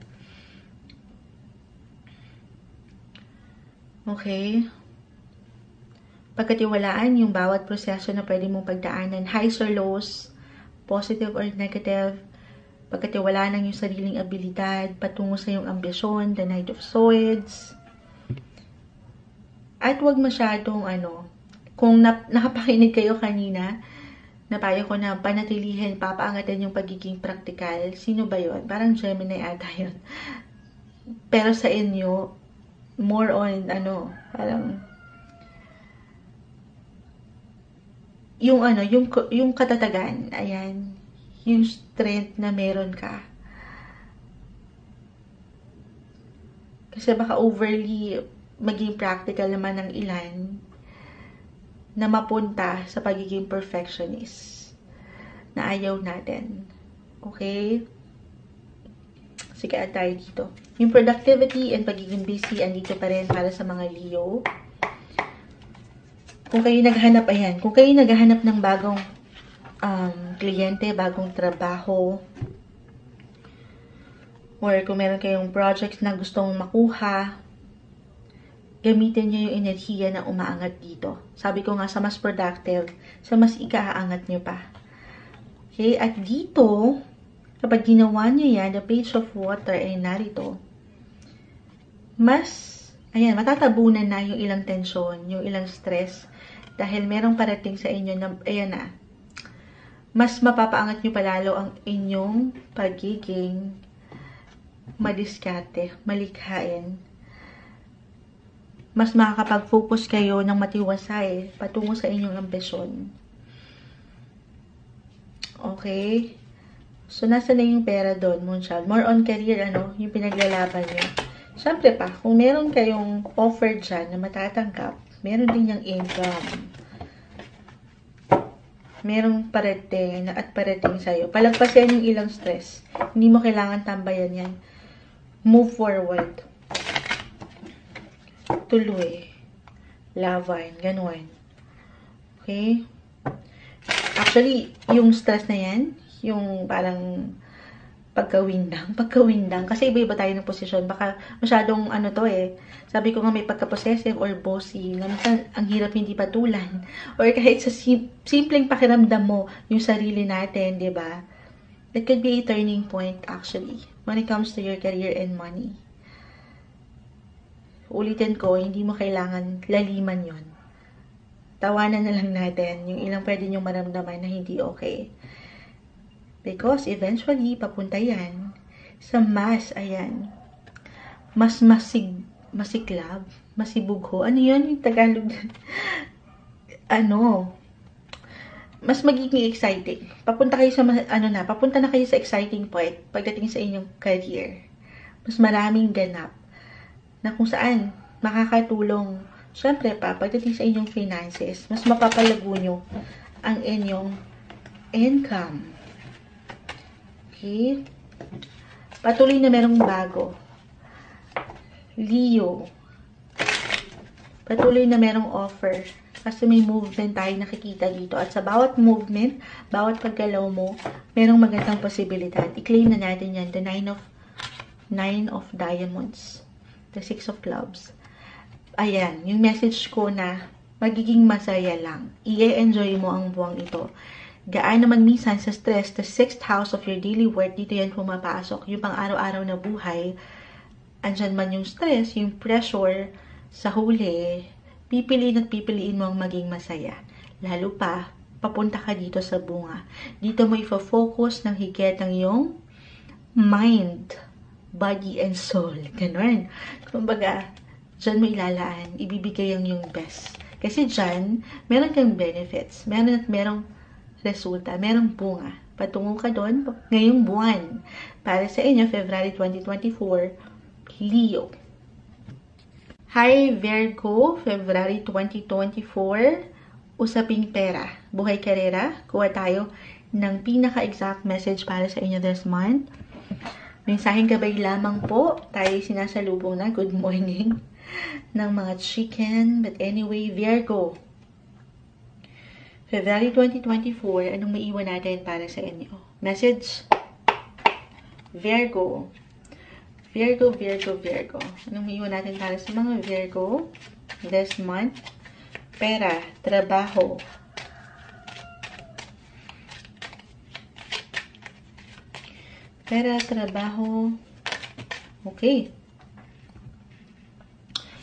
Okay? Pagkatiwalaan yung bawat proseso na pwede mong pagdaanan. Highs or lows, positive or negative. Pagkatiwalaan ng yung sariling abilidad, patungo sa yung ambisyon, the Knight of Swords. At huwag masyadong kung nakapakinig kayo kanina, napayo ko na panatilihin, papaangatin yung pagiging practical. Sino ba yun? Parang Gemini ata yun. Pero sa inyo, more on, parang, yung katatagan, ayan, yung strength na meron ka. Kasi baka overly maging practical naman ng ilan na mapunta sa pagiging perfectionist na ayaw natin. Okay? Sige, tayo dito. Yung productivity and pagiging busy, andito pa rin para sa mga Leo. Kung kayo naghahanap, ayan, kung kayo naghahanap ng bagong kliyente, bagong trabaho, or kung meron kayong projects na gustong makuha, gamitin nyo yung enerhiya na umaangat dito. Sabi ko nga, sa mas productive, sa mas ikaangat nyo pa. Okay? At dito, kapag ginawa nyo yan, the Page of Water ay narito, ayan, matatabunan na yung ilang tensyon, yung ilang stress, dahil merong parating sa inyo na, ayan na, mas mapapaangat nyo palalo ang inyong pagiging madiskarte, malikhain, mas makakapag-focus kayo ng matiwasay patungo sa inyong ambisyon. Okay? So, nasa na yung pera doon, Moonchild? More on career, ano? Yung pinaglalaban nyo. Siyempre pa, kung meron kayong offer dyan na matatanggap, meron din yung income. Merong parating at parating sa'yo. Palagpasin yung ilang stress. Hindi mo kailangan tambayan yan. Move forward. Tuloy. Laban. Ganun. Okay? Actually, yung stress na yan, yung parang pagkawindang. Kasi iba-iba tayo ng posisyon. Baka masyadong ano to eh. Sabi ko nga may pagka-possessive or bossy. Na minsan, ang hirap hindi patulan. Or kahit sa simpleng pakiramdam mo, yung sarili natin, di ba? That could be a turning point actually. When it comes to your career and money. Ulitin ko, hindi mo kailangan laliman yon. Tawanan na lang natin yung ilang pwede nyong maramdaman na hindi okay. Because eventually, papunta yan sa mas, ayan, mas masiklab, masibugho. Ano yun yung Tagalog? Ano? Mas magiging exciting. Papunta na kayo sa exciting point pagdating sa inyong career. Mas maraming ganap na kung saan makakatulong. Siyempre pa, pagdating sa inyong finances, mas mapapalago nyo ang inyong income. Okay? Patuloy na merong bago. Leo. Patuloy na merong offer. Kasi may movement tayo nakikita dito. At sa bawat movement, bawat paggalaw mo, merong magandang posibilidad. I-claim na natin yan. The Nine of Diamonds. The Six of Clubs. Ayan. Yung message ko na magiging masaya lang. I-enjoy mo ang buwang ito. Gaan naman minsan sa stress, the 6th house of your daily work, dito yan pumapasok. Yung pang araw-araw na buhay, andyan man yung stress, yung pressure sa huli, pipiliin at pipiliin mo ang maging masaya. Lalo pa, papunta ka dito sa bunga. Dito mo ifo-focus ng higit ng iyong mind, body, and soul. Ganun. Kumbaga, dyan mo ilalaan, ibibigay ang yung best. Kasi dyan, meron kang benefits. Merong resulta, merong bunga. Patungo ka doon ngayong buwan. Para sa inyo, February 2024, Leo. Hi, Virgo, February 2024, usaping pera, buhay karera. Kuha tayo ng pinaka-exact message para sa inyo this month. Mensaheng gabay lamang po, tayo sinasalubong na, good morning, ng mga chicken. But anyway, Virgo, February 2024, anong maiwan natin para sa inyo? Message, Virgo. Virgo. Anong maiwan natin para sa mga Virgo this month? Pera, trabaho. Pera, trabaho. Okay.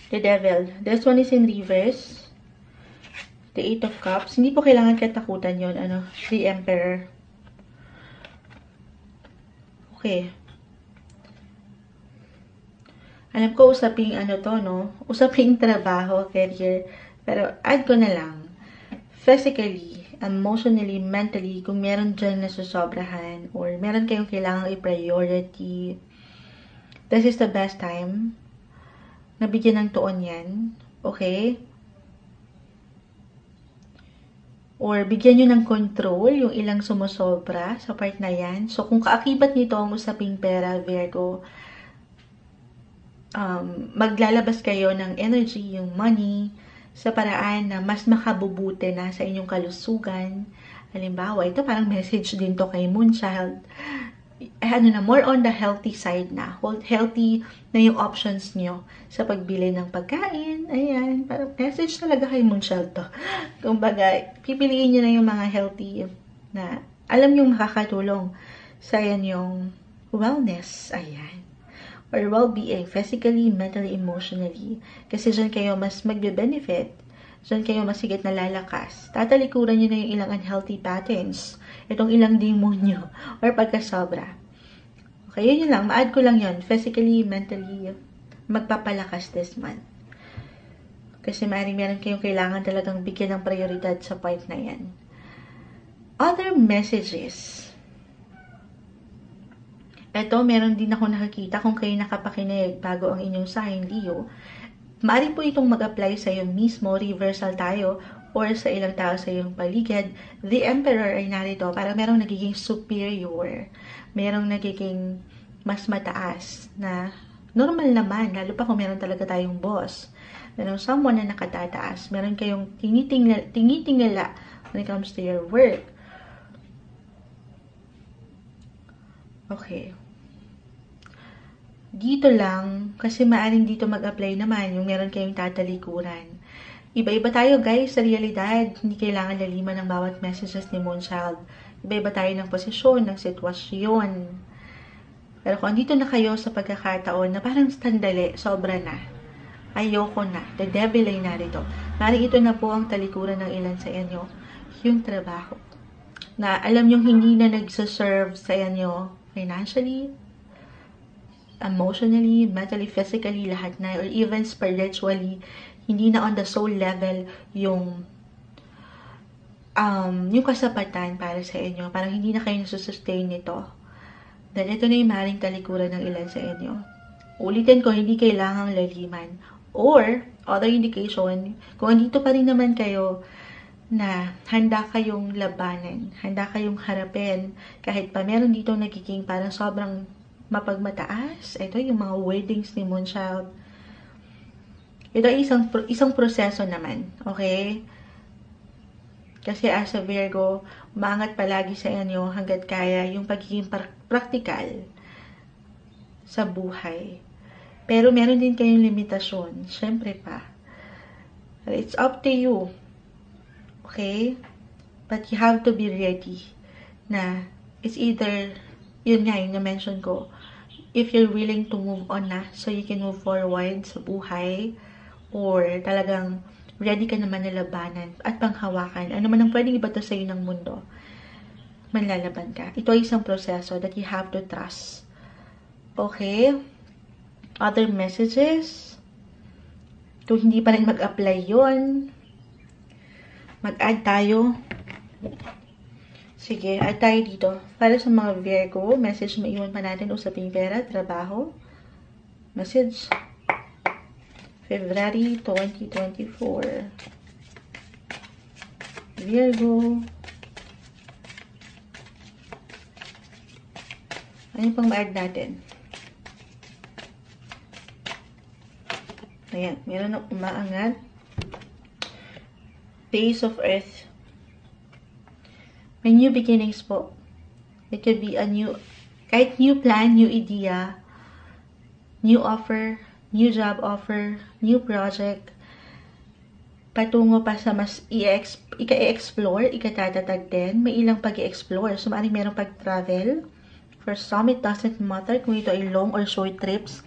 The Devil. This one is in reverse. The Eight of Cups. Hindi po kailangan katakutan yon. The Emperor. Okay. Alam ko, usaping usaping trabaho, career. Pero, add ko na lang. Physically, emotionally, mentally, kung meron dyan na susobrahan, or meron kayong kailangang i-priority, this is the best time na bigyan ng tuon yan. Okay? Or bigyan nyo ng control yung ilang sumusobra sa part na yan. So, kung kaakibat nito ang usaping pera, Virgo, maglalabas kayo ng energy, yung money, sa paraan na mas makabubuti na sa inyong kalusugan. Halimbawa, ito parang message din to kay Moonchild. More on the healthy side na. Healthy na yung options nyo sa pagbili ng pagkain. Ayan, parang message talaga kay Moonchild to. Kumbaga, pipiliin nyo na yung mga healthy na alam nyo makakatulong sa yung wellness. Ayan. Or well-being, physically, mentally, emotionally. Kasi dyan kayo mas magbe-benefit. Dyan kayo mas higit na lalakas. Tatalikuran nyo na yung ilang unhealthy patterns. Itong ilang demonyo or pagkasobra. Okay, yun lang. Ma-add ko lang yun. Physically, mentally, magpapalakas this month. Kasi meron kayong kailangan talagang bigyan ng prioridad sa part na yan. Other messages. Ito, meron din ako nakakita kung kayo nakapakinig bago ang inyong sign, Leo. Maaari po itong mag-apply sa iyo mismo, reversal tayo, or sa ilang tao sa iyong paligid. The Emperor ay narito para merong nagiging superior. Merong nagiging mas mataas na normal naman, lalo pa kung meron talaga tayong boss. Merong someone na nakatataas. Meron kayong tinitingala when it comes to your work. Okay. Dito lang, kasi maaaring dito mag-apply naman yung meron kayong tatalikuran. Iba-iba tayo guys sa realidad. Hindi kailangan laliman ng bawat messages ni Moonchild. Iba-iba tayo ng posisyon, ng sitwasyon. Pero kung andito na kayo sa pagkakataon na parang sandali, sobra na. Ayoko na. The devil ay narito. Maaaring ito na po ang talikuran ng ilan sa inyo. Yung trabaho. Na alam nyo hindi na nagsaserve sa inyo financially, emotionally, mentally, physically, lahat na, or even spiritually, hindi na on the soul level yung kasapatan para sa inyo. Parang hindi na kayo nasusustain nito. Dahil ito na yung maaaring talikuran ng ilan sa inyo. Ulitin ko, hindi kailangang laliman. Or, other indication, kung andito pa rin naman kayo na handa kayong labanan, handa kayong harapin, kahit pa meron dito nagiging parang sobrang mapagmataas. Ito yung mga weddings ni Moonchild. Ito ay isang proseso naman, okay? Kasi as a Virgo, umangat palagi sa inyo hanggat kaya yung pagiging practical sa buhay. Pero meron din kayong limitasyon, syempre pa. It's up to you. Okay? But you have to be ready na it's either, yun nga yung na-mention ko, if you're willing to move on na so you can move forward sa buhay, or talagang ready ka naman na labanan at panghawakan. Ano man ang pwedeng ibato sa'yo ng mundo, manlalaban ka. Ito ay isang proseso that you have to trust. Okay? Other messages? Kung hindi pa rin mag-apply yun, mag-add tayo. Sige, add tayo dito. Para sa mga Virgo, message maiwan pa natin, usaping pera, trabaho. Message. February 2024. Virgo. Ano pang ma-add natin? Ayan, meron na umaangat. Face of Earth. May new beginnings po. It could be a new, kahit new plan, new idea, new offer, new job offer, new project, patungo pa sa mas i-explore, ikatatag din. May ilang pag-i-explore. So, maaaring merong pag-travel. For some, it doesn't matter kung ito ay long or short trips.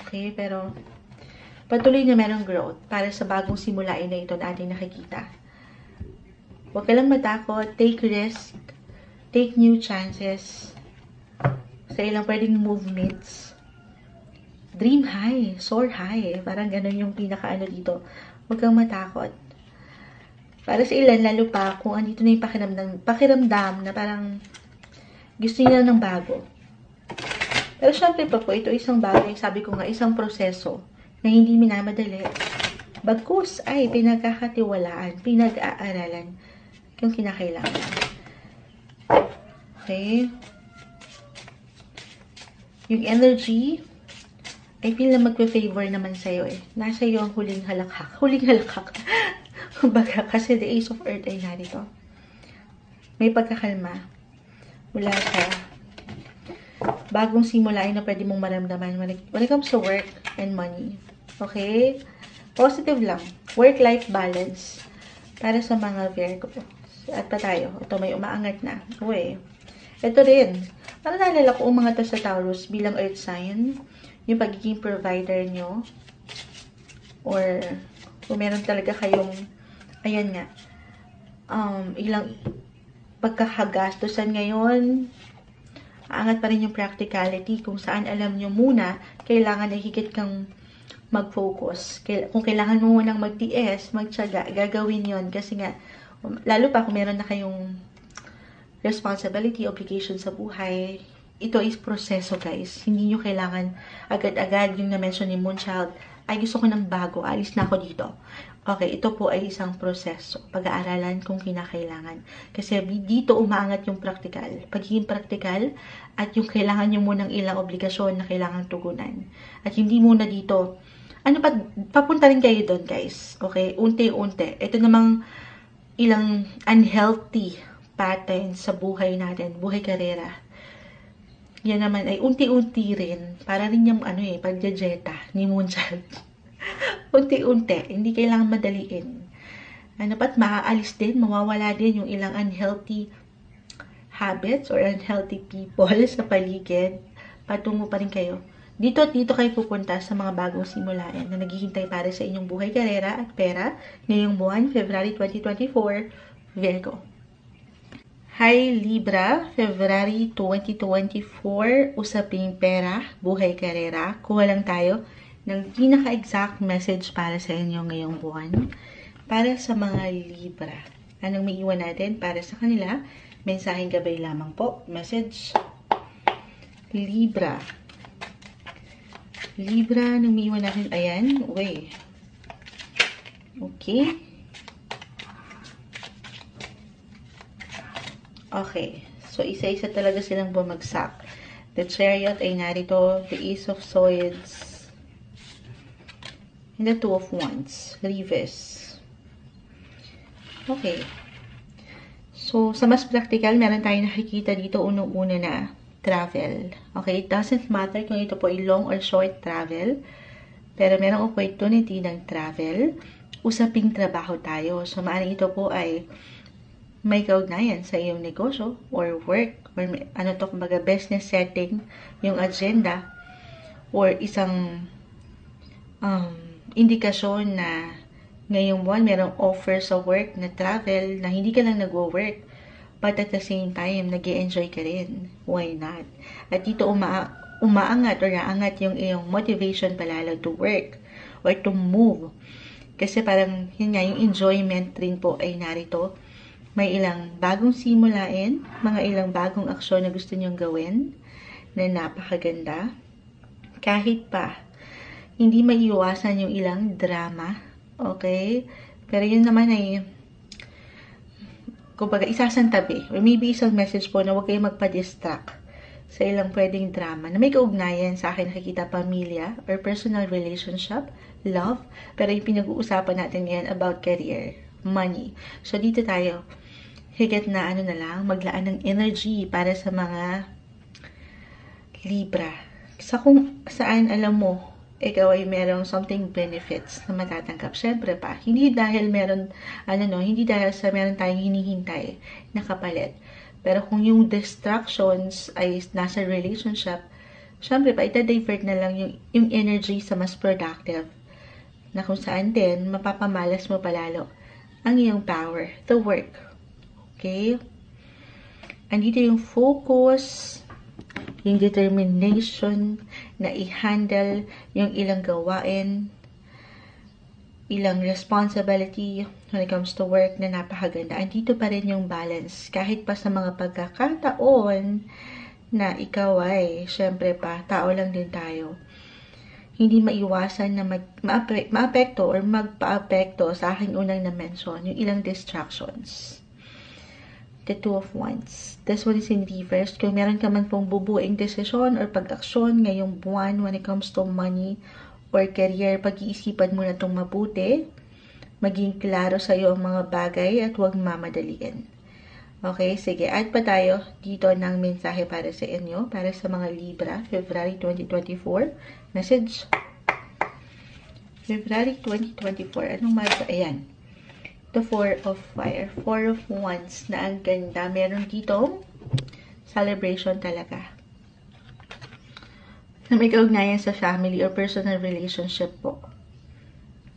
Okay, pero patuloy na merong growth para sa bagong simulain na ito na ating nakikita. Huwag ka lang matakot, take risk, take new chances sa ilang pwedeng movements. Dream high, soar high, parang ganun yung pinaka-ano dito. Huwag kang matakot. Para sa ilan, lalo pa kung andito na yung pakiramdam na parang gusto nila ng bago. Pero syempre pa po, ito isang bagay, sabi ko nga, isang proseso na hindi minamadali. Bagkus ay pinagkakatiwalaan, pinag-aaralan yung kinakailangan. Okay? Yung energy, I feel na magpe-favor naman sa'yo eh. Nasa iyo ang huling halakhak. Huling halakhak. Kumbaga, kasi the Ace of Earth ay narito. May pagkakalma mula sa bagong simula ay na pwede mong maramdaman when it comes to work and money. Okay? Positive lang. Work-life balance. Para sa mga Virgo. At pa tayo. Ito may umaangat na. Uy. Ito rin. Parang naalala ko umangat sa Taurus bilang earth sign. Yung pagiging provider nyo. Or kung meron talaga kayong ayan nga. Ilang pagkakagastusan ngayon. Aangat pa rin yung practicality kung saan alam nyo muna kailangan na higit kang mag-focus. Kung kailangan mo munang magtiis, magtiyaga, gagawin yon. Kasi nga, lalo pa kung meron na kayong responsibility, obligation sa buhay, ito is proseso, guys. Hindi nyo kailangan agad-agad yung na-mention ni Moonchild, ay gusto ko ng bago, alis na ako dito. Okay, ito po ay isang proseso. Pag-aaralan kung kinakailangan. Kasi dito umaangat yung practical. Pagiging practical at yung kailangan nyo munang ilang obligasyon na kailangan tugunan. At hindi muna dito, papunta rin kayo doon, guys. Okay, unti-unti. Ito namang ilang unhealthy patterns sa buhay natin, buhay karera. Yan naman ay unti-unti rin. Para rin yung pagjajeta ni Moonchild. Unti-unti. Hindi kailangan madaliin. Dapat maaalis din, mawawala din yung ilang unhealthy habits or unhealthy people sa paligid. Patungo pa rin kayo. Dito kayo pupunta sa mga bagong simulain na naghihintay para sa inyong buhay, karera at pera ngayong buwan, February 2024, Virgo. Hi Libra, February 2024, usaping pera, buhay, karera. Kuha lang tayo ng pinaka-exact message para sa inyo ngayong buwan. Para sa mga Libra, anong may iwan natin para sa kanila? Mensaheng gabay lamang po. Message. Libra. Libra, anong may iwan natin? Ayan. Uy. Okay. Okay. So, isa-isa talaga silang bumagsak. The Chariot ay narito. The Ace of Swords. And the Two of Wands. Reverse. Okay. So, sa mas practical, meron tayong nakikita dito unang-una na travel. Okay? It doesn't matter kung ito po ay long or short travel. Pero merong opportunity ng travel. Usaping trabaho tayo. So, maaaring ito po ay may kaugnayan sa iyong negosyo or work or kumbaga business setting, yung agenda or isang indikasyon na ngayong buwan merong offer sa work na travel na hindi ka lang nagwo-work but at the same time nag-e-enjoy ka rin. Why not? At dito umaangat or naangat yung iyong motivation palalo to work or to move. Kasi parang yun nga, yung enjoyment rin po ay narito. May ilang bagong simulain, mga ilang bagong aksyon na gusto nyong gawin na napakaganda. Kahit pa, hindi maiiwasan yung ilang drama. Okay? Pero yun naman ay, kumbaga, isasantabi. Or maybe isang message po na huwag kayong magpa-distract sa ilang pwedeng drama na may kaugnayan sa akin nakikita pamilya or personal relationship, love. Pero yung pinag-uusapan natin ngayon about career, money. So, dito tayo. Higit na maglaan ng energy para sa mga Libra. Sa kung saan alam mo, ikaw ay merong something benefits na matatanggap. Siyempre pa, hindi dahil meron, hindi dahil sa meron tayong hinihintay na kapalit. Pero kung yung distractions ay nasa relationship, siyempre pa, ita-divert na lang yung energy sa mas productive. Na kung saan din, mapapamalas mo palalo ang iyong power, the work. Okay? Andito yung focus, yung determination na i-handle yung ilang gawain, ilang responsibility when it comes to work na napakaganda. Andito pa rin yung balance. Kahit pa sa mga pagkakataon na ikaw ay, syempre pa, tao lang din tayo. Hindi maiwasan na maapekto or magpa-apekto sa aking unang na-mention, yung ilang distractions. The Two of Wands. This one is in reverse. Kung meron ka man pong bubuing desisyon or pag-aksyon ngayong buwan when it comes to money or career, pag-iisipan mo na itong mabuti, maging klaro sa iyo ang mga bagay at huwag mamadaliin. Okay, sige. Add pa tayo dito ng mensahe para sa inyo, para sa mga Libra, February 2024. Message. February 2024. Anong marka? Ayan. The Four of Fire. Four of Wands na ang ganda. Meron dito celebration talaga. Na may kaugnayan sa family or personal relationship po.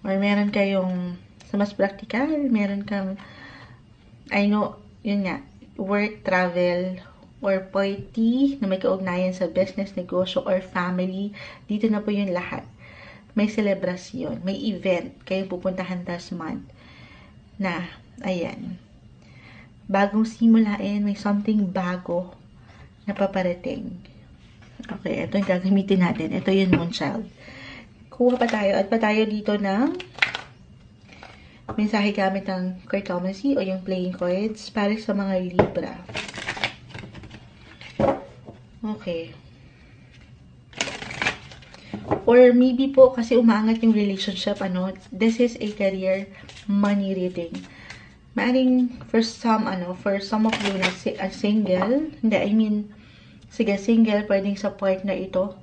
Or meron kayong, sa mas practical, meron kang, yun nga, work, travel, or party na may kaugnayan sa business, negosyo, or family. Dito na po yung lahat. may celebrasyon, may event kayong pupuntahan this month na, ayan, bagong simulain, may something bago na paparating. Okay, ito yung gagamitin natin. Ito yung Moonchild. Kuha pa tayo, at pa tayo dito ng mensahe gamit ng cartomancy o yung playing cards para sa mga Libra. Okay. Or maybe po kasi umaangat yung relationship, ano, this is a career money reading. Maaring for some of you na single, hindi, I mean, sige, single, pwedeng sa partner ito.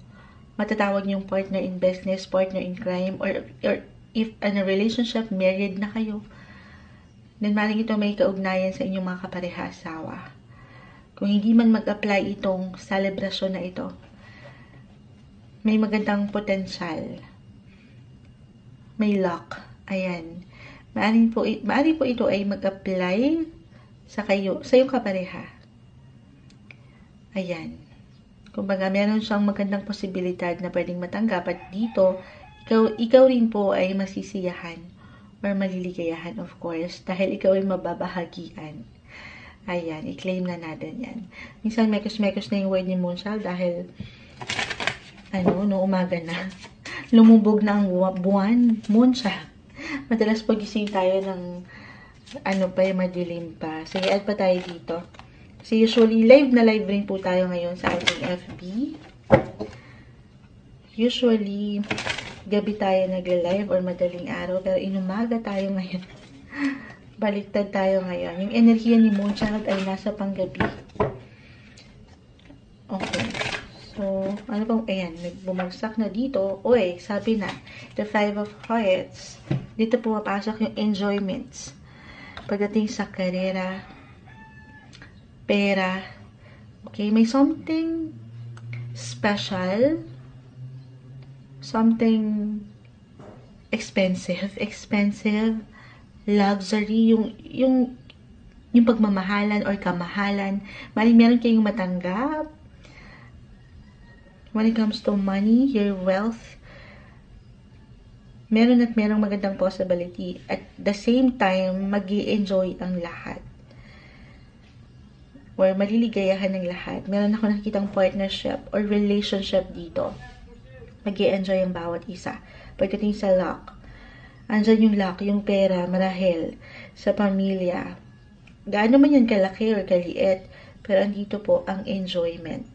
Matatawag yung partner in business, partner in crime, or if in a relationship, married na kayo, then maaring ito may kaugnayan sa inyong mga kapareha-asawa. Kung hindi man mag-apply itong celebration na ito, may magandang potensyal. May luck. Ayan. Maaari po ito ay mag-apply sa iyong kapareha. Ayan. Kumbaga, meron siyang magandang posibilidad na pwedeng matanggap at dito, ikaw rin po ay masisiyahan or maliligayahan, of course, dahil ikaw ay mababahagian. Ayan, i-claim na natin yan. Minsan, mekos-mekos na yung word ni Moonchild dahil, no umaga na, lumubog na ang buwan, Moonchild. Madalas pagising tayo ng, madilim pa. Sige, add pa tayo dito. Kasi usually, live na live rin po tayo ngayon sa ating FB. Usually, gabi tayo nagla-live or madaling araw, pero inumaga tayo ngayon. Baliktad tayo ngayon. Yung enerhiya ni Moonchild ay nasa panggabi. Okay. So, ayan, bumagsak na dito. Oy, sabi na, the 5 of Hearts. Dito pumapasok yung enjoyments. Pagdating sa karera, pera. Okay, may something special, something expensive, luxury, yung pagmamahalan or kamahalan. Meron kayong matanggap. When it comes to money, your wealth, merong magandang possibility. At the same time, mag-i-enjoy ang lahat. Or maliligayahan ng lahat. Meron ako nakikitang partnership or relationship dito. Mag-i-enjoy ang bawat isa. Pagdating sa luck, andyan yung luck, yung pera, marahil, sa pamilya. Gaano man yan kalaki or kaliit, pero andito po ang enjoyment.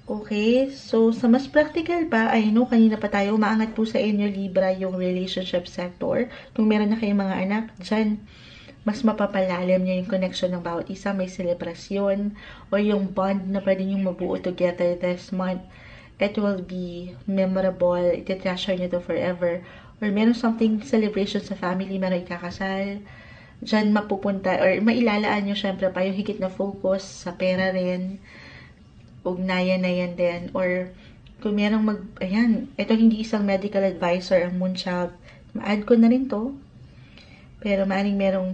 Okay, so sa mas practical pa, kanina pa tayo, umaangat po sa inyo Libra yung relationship sector. Kung meron na kayong mga anak, dyan, mas mapapalalim niya yung connection ng bawat isa, may celebrasyon, or yung bond na pwede nyo mabuo together this month. It will be memorable, iti-treasure nyo to forever. Or meron something celebration sa family, meron ikakasal, dyan mapupunta, or mailalaan nyo syempre pa yung higit na focus sa pera rin, ugnayan na yan din, or kung merong ito hindi isang medical advisor ang Moonchild, ma-add ko na rin to, pero maaaring merong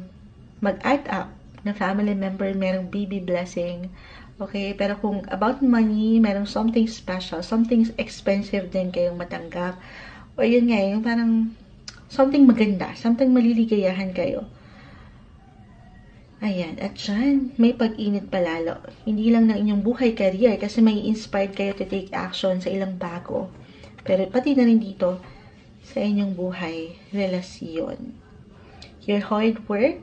mag-add up na family member, merong baby blessing, okay, pero kung about money, merong something special, something expensive din kayong matanggap, o yun nga, yung parang something maganda, something maliligayahan kayo. Ayan, at dyan, may pag-init palalo. Hindi lang ng inyong buhay, career, kasi may inspired kayo to take action sa ilang bago. Pero pati na rin dito, sa inyong buhay, relasyon. Your hard work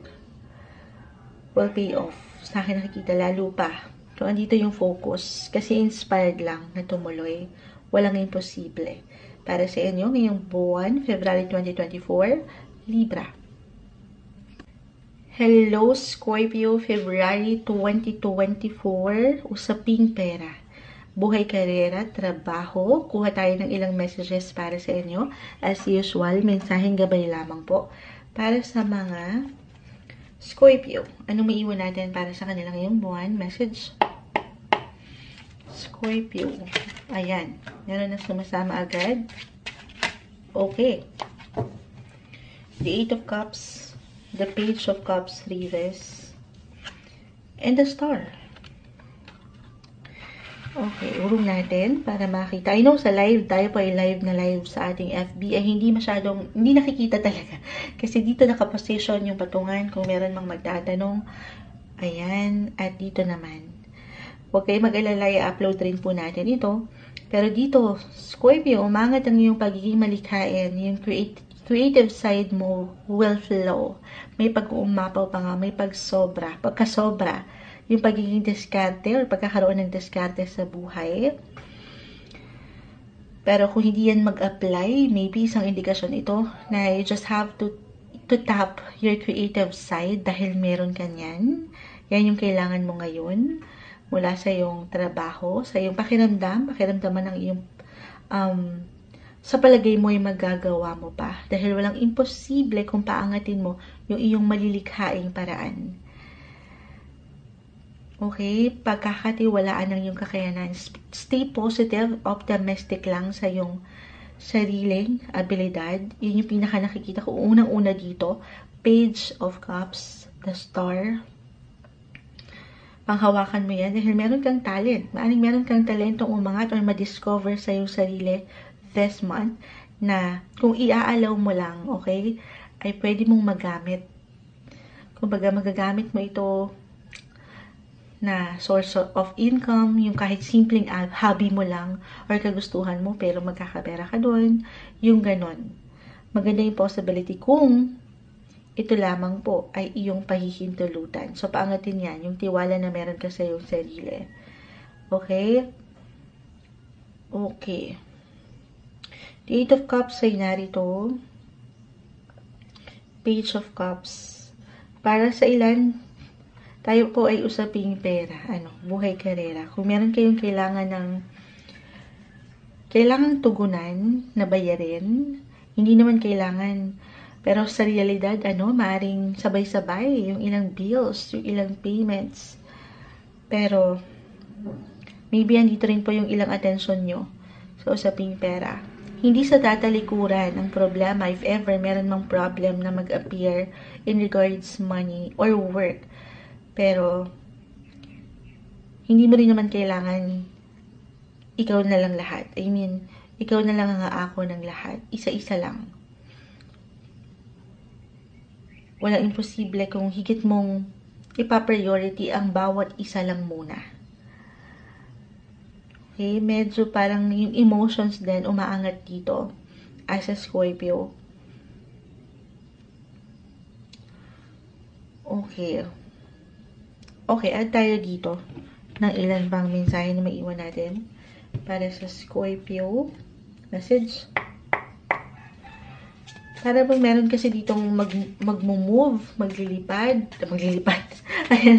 will pay off. Sa akin nakikita, lalo pa. So, andito yung focus. Kasi inspired lang na tumuloy. Walang imposible. Para sa inyo, ngayong buwan, February 2024, Libra. Hello, Scorpio, February 2024, usaping pera. Buhay, karera, trabaho. Kuha tayo ng ilang messages para sa inyo. As usual, mensaheng gabay lamang po. Para sa mga Scorpio, anong maiwan natin para sa kanila ngayong buwan? Message. Scorpio. Ayan. Meron na sumasama agad. Okay. The 8 of Cups. The Page of Cups, Reverse, and the Star. Okay, urong natin para makita. I know sa live, tayo po ay live na live sa ating FB, ay hindi nakikita talaga. Kasi dito nakaposition yung patungan kung meron mang magtatanong. Ayan, at dito naman. Huwag kayo mag-alala, i-upload rin po natin ito. Pero dito, Scorpio, umangat ang iyong pagiging malikhain, yung creative side mo will flow. May pag-uumapaw pa nga, may pagkasobra, yung pagiging diskarte or pagkakaroon ng diskarte sa buhay. Pero kung hindi yan mag-apply, maybe isang indikasyon ito na you just have to tap your creative side dahil meron ka yan. Yan yung kailangan mo ngayon mula sa iyong trabaho, sa iyong pakiramdaman ng iyong sa palagay mo ay magagawa mo pa. Dahil walang imposible kung paangatin mo yung iyong malilikhaing paraan. Okay, pagkakatiwalaan ng iyong kakayanan. Stay positive, optimistic lang sa iyong sariling abilidad. Yun yung pinaka nakikita ko unang-una dito. Page of Cups, the Star. Panghawakan mo yan dahil meron kang talent. Maaring meron kang talentong umangat or ma-discover sa iyong sarili this month na kung iaalaw mo lang, okay, ay pwede mong magamit. Kumbaga, magagamit mo ito na source of income, yung kahit simpleng hobby mo lang or kagustuhan mo pero magkakapera ka doon, yung ganon. Maganda yung possibility kung ito lamang po ay iyong pahihintulutan. So, paangatin yan, yung tiwala na meron ka sa iyong sarili. Okay? Okay. The Eight of Cups ay narito. Page of Cups. Para sa ilan, tayo po ay usaping pera, buhay, karera. Kung meron kayong kailangang tugunan na bayarin, hindi naman kailangan. Pero sa realidad, maaring sabay-sabay yung ilang bills, yung ilang payments. Pero, maybe andito rin po yung ilang atensyon nyo sa usaping pera. Hindi sa tatalikuran ang problema if ever meron mang problem na mag-appear in regards money or work. Pero, hindi mo rin naman kailangan ikaw na lang lahat. I mean, ikaw na lang ang aako ng lahat. Isa-isa lang. Walang imposible kung higit mong ipa-priority ang bawat isa lang muna. Okay? Medyo parang yung emotions din umaangat dito as a Scorpio. Okay. Okay, add tayo dito ng ilan pang mensahe na maiwan natin para sa Scorpio. Message. Para bang meron kasi ditong mag-move, maglilipad. Ayan,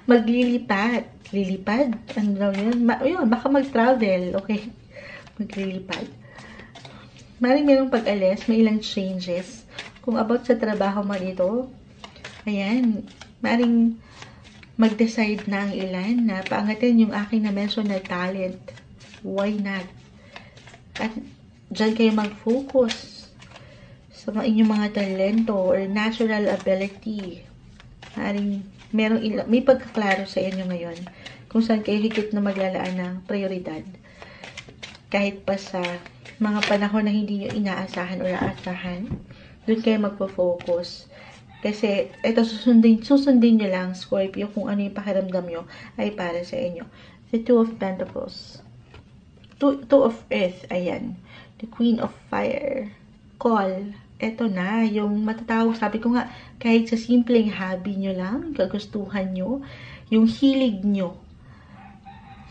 maglilipat. Lilipad? Ano daw yun? Yun, baka mag-travel. Okay. Maglilipad. Maring merong pag-alis, may ilang changes. Kung about sa trabaho mo dito, ayan, maring mag-decide na ang ilan na paangatin yung aking na-mention na talent. Why not? At dyan kayo mag-focus sa inyong mga talento or natural ability. May pagkaklaro sa inyo ngayon kung saan kayo higit na maglalaan ng prioridad. Kahit pa sa mga panahon na hindi nyo inaasahan or aasahan, doon kayo magpo-focus. Kasi, ito susundin nyo lang, Scorpio, kung ano yung pakiramdam nyo ay para sa inyo. The Two of Pentacles. Two of Earth, ayan. The Queen of Fire. Call. Ito na, yung matatawag, sabi ko nga, kahit sa simpleng hobby nyo lang, kagustuhan nyo, yung hilig nyo,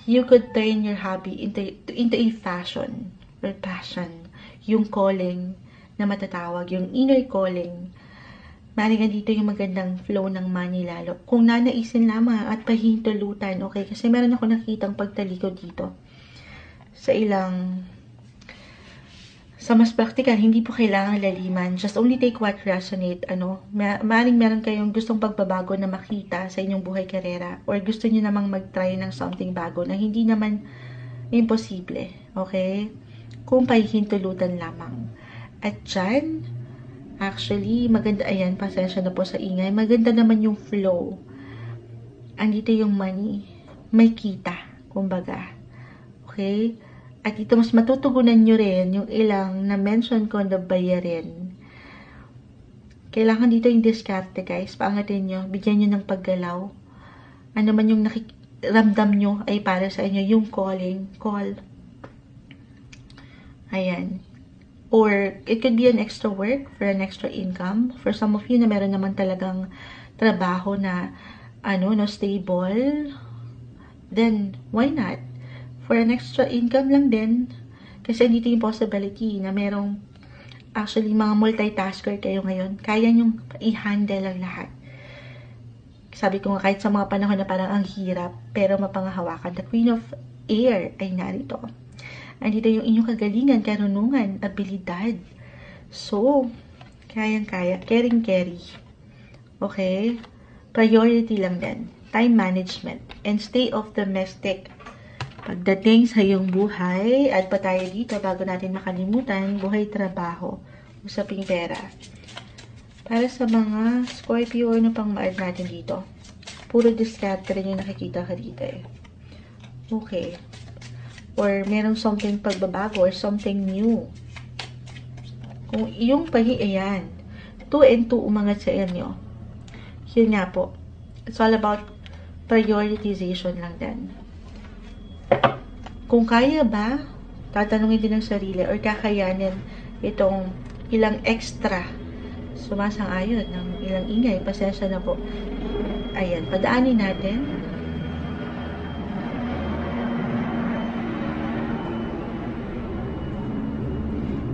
you could turn your hobby into a fashion or passion. Yung calling na matatawag, yung inner calling. Maring dito yung magandang flow ng money lalo. Kung nanaisin lamang at pahintulutan, okay? Kasi meron ako nakitang pagtalikod dito. Sa mas practical, hindi po kailangan laliman. Just only take what resonate. Maring meron kayong gustong pagbabago na makita sa inyong buhay karera. Or gusto nyo namang mag-try ng something bago na hindi naman imposible. Okay? Kung pahihintulutan lamang. At dyan, actually, maganda, ayan, pasensya na po sa ingay. Maganda naman yung flow. Andito yung money. May kita, kumbaga. Okay? At ito, mas matutugunan nyo rin yung ilang na-mention ko na bayarin. Kailangan dito yung diskarte, guys. Paangatin nyo. Bigyan nyo ng paggalaw. Ano man yung ramdam nyo ay para sa inyo. Yung call. Ayan. Or, it could be an extra work for an extra income. For some of you na meron naman talagang trabaho na, no, stable. Then, why not? For an extra income lang din. Kasi dito yung possibility na merong actually mga multitasker kayo ngayon. Kaya nyong i-handle ang lahat. Sabi ko nga kahit sa mga panahon na parang ang hirap, pero mapanghahawakan. The Queen of Air ay narito. Andito yung inyong kagalingan, karunungan, abilidad. So, kayang-kaya. Caring-carry. Okay? Priority lang din. Time management. And stay off domestic. Pagdating sa iyong buhay, add pa tayo dito bago natin makalimutan, buhay trabaho, usaping pera. Para sa mga Scorpio, ano pang ma-add natin dito? Puro diskarte rin yung nakikita ka dito eh. Okay. Or merong something pagbabago or something new. Kung yung ayan, 2 and 2 umangat sa inyo. Yun nga po. It's all about prioritization lang din. Kung kaya ba, tatanungin din ng sarili or kakayanin itong ilang extra sumasang-ayon ng ilang ingay. Pasensya na po. Ayan, padaanin natin.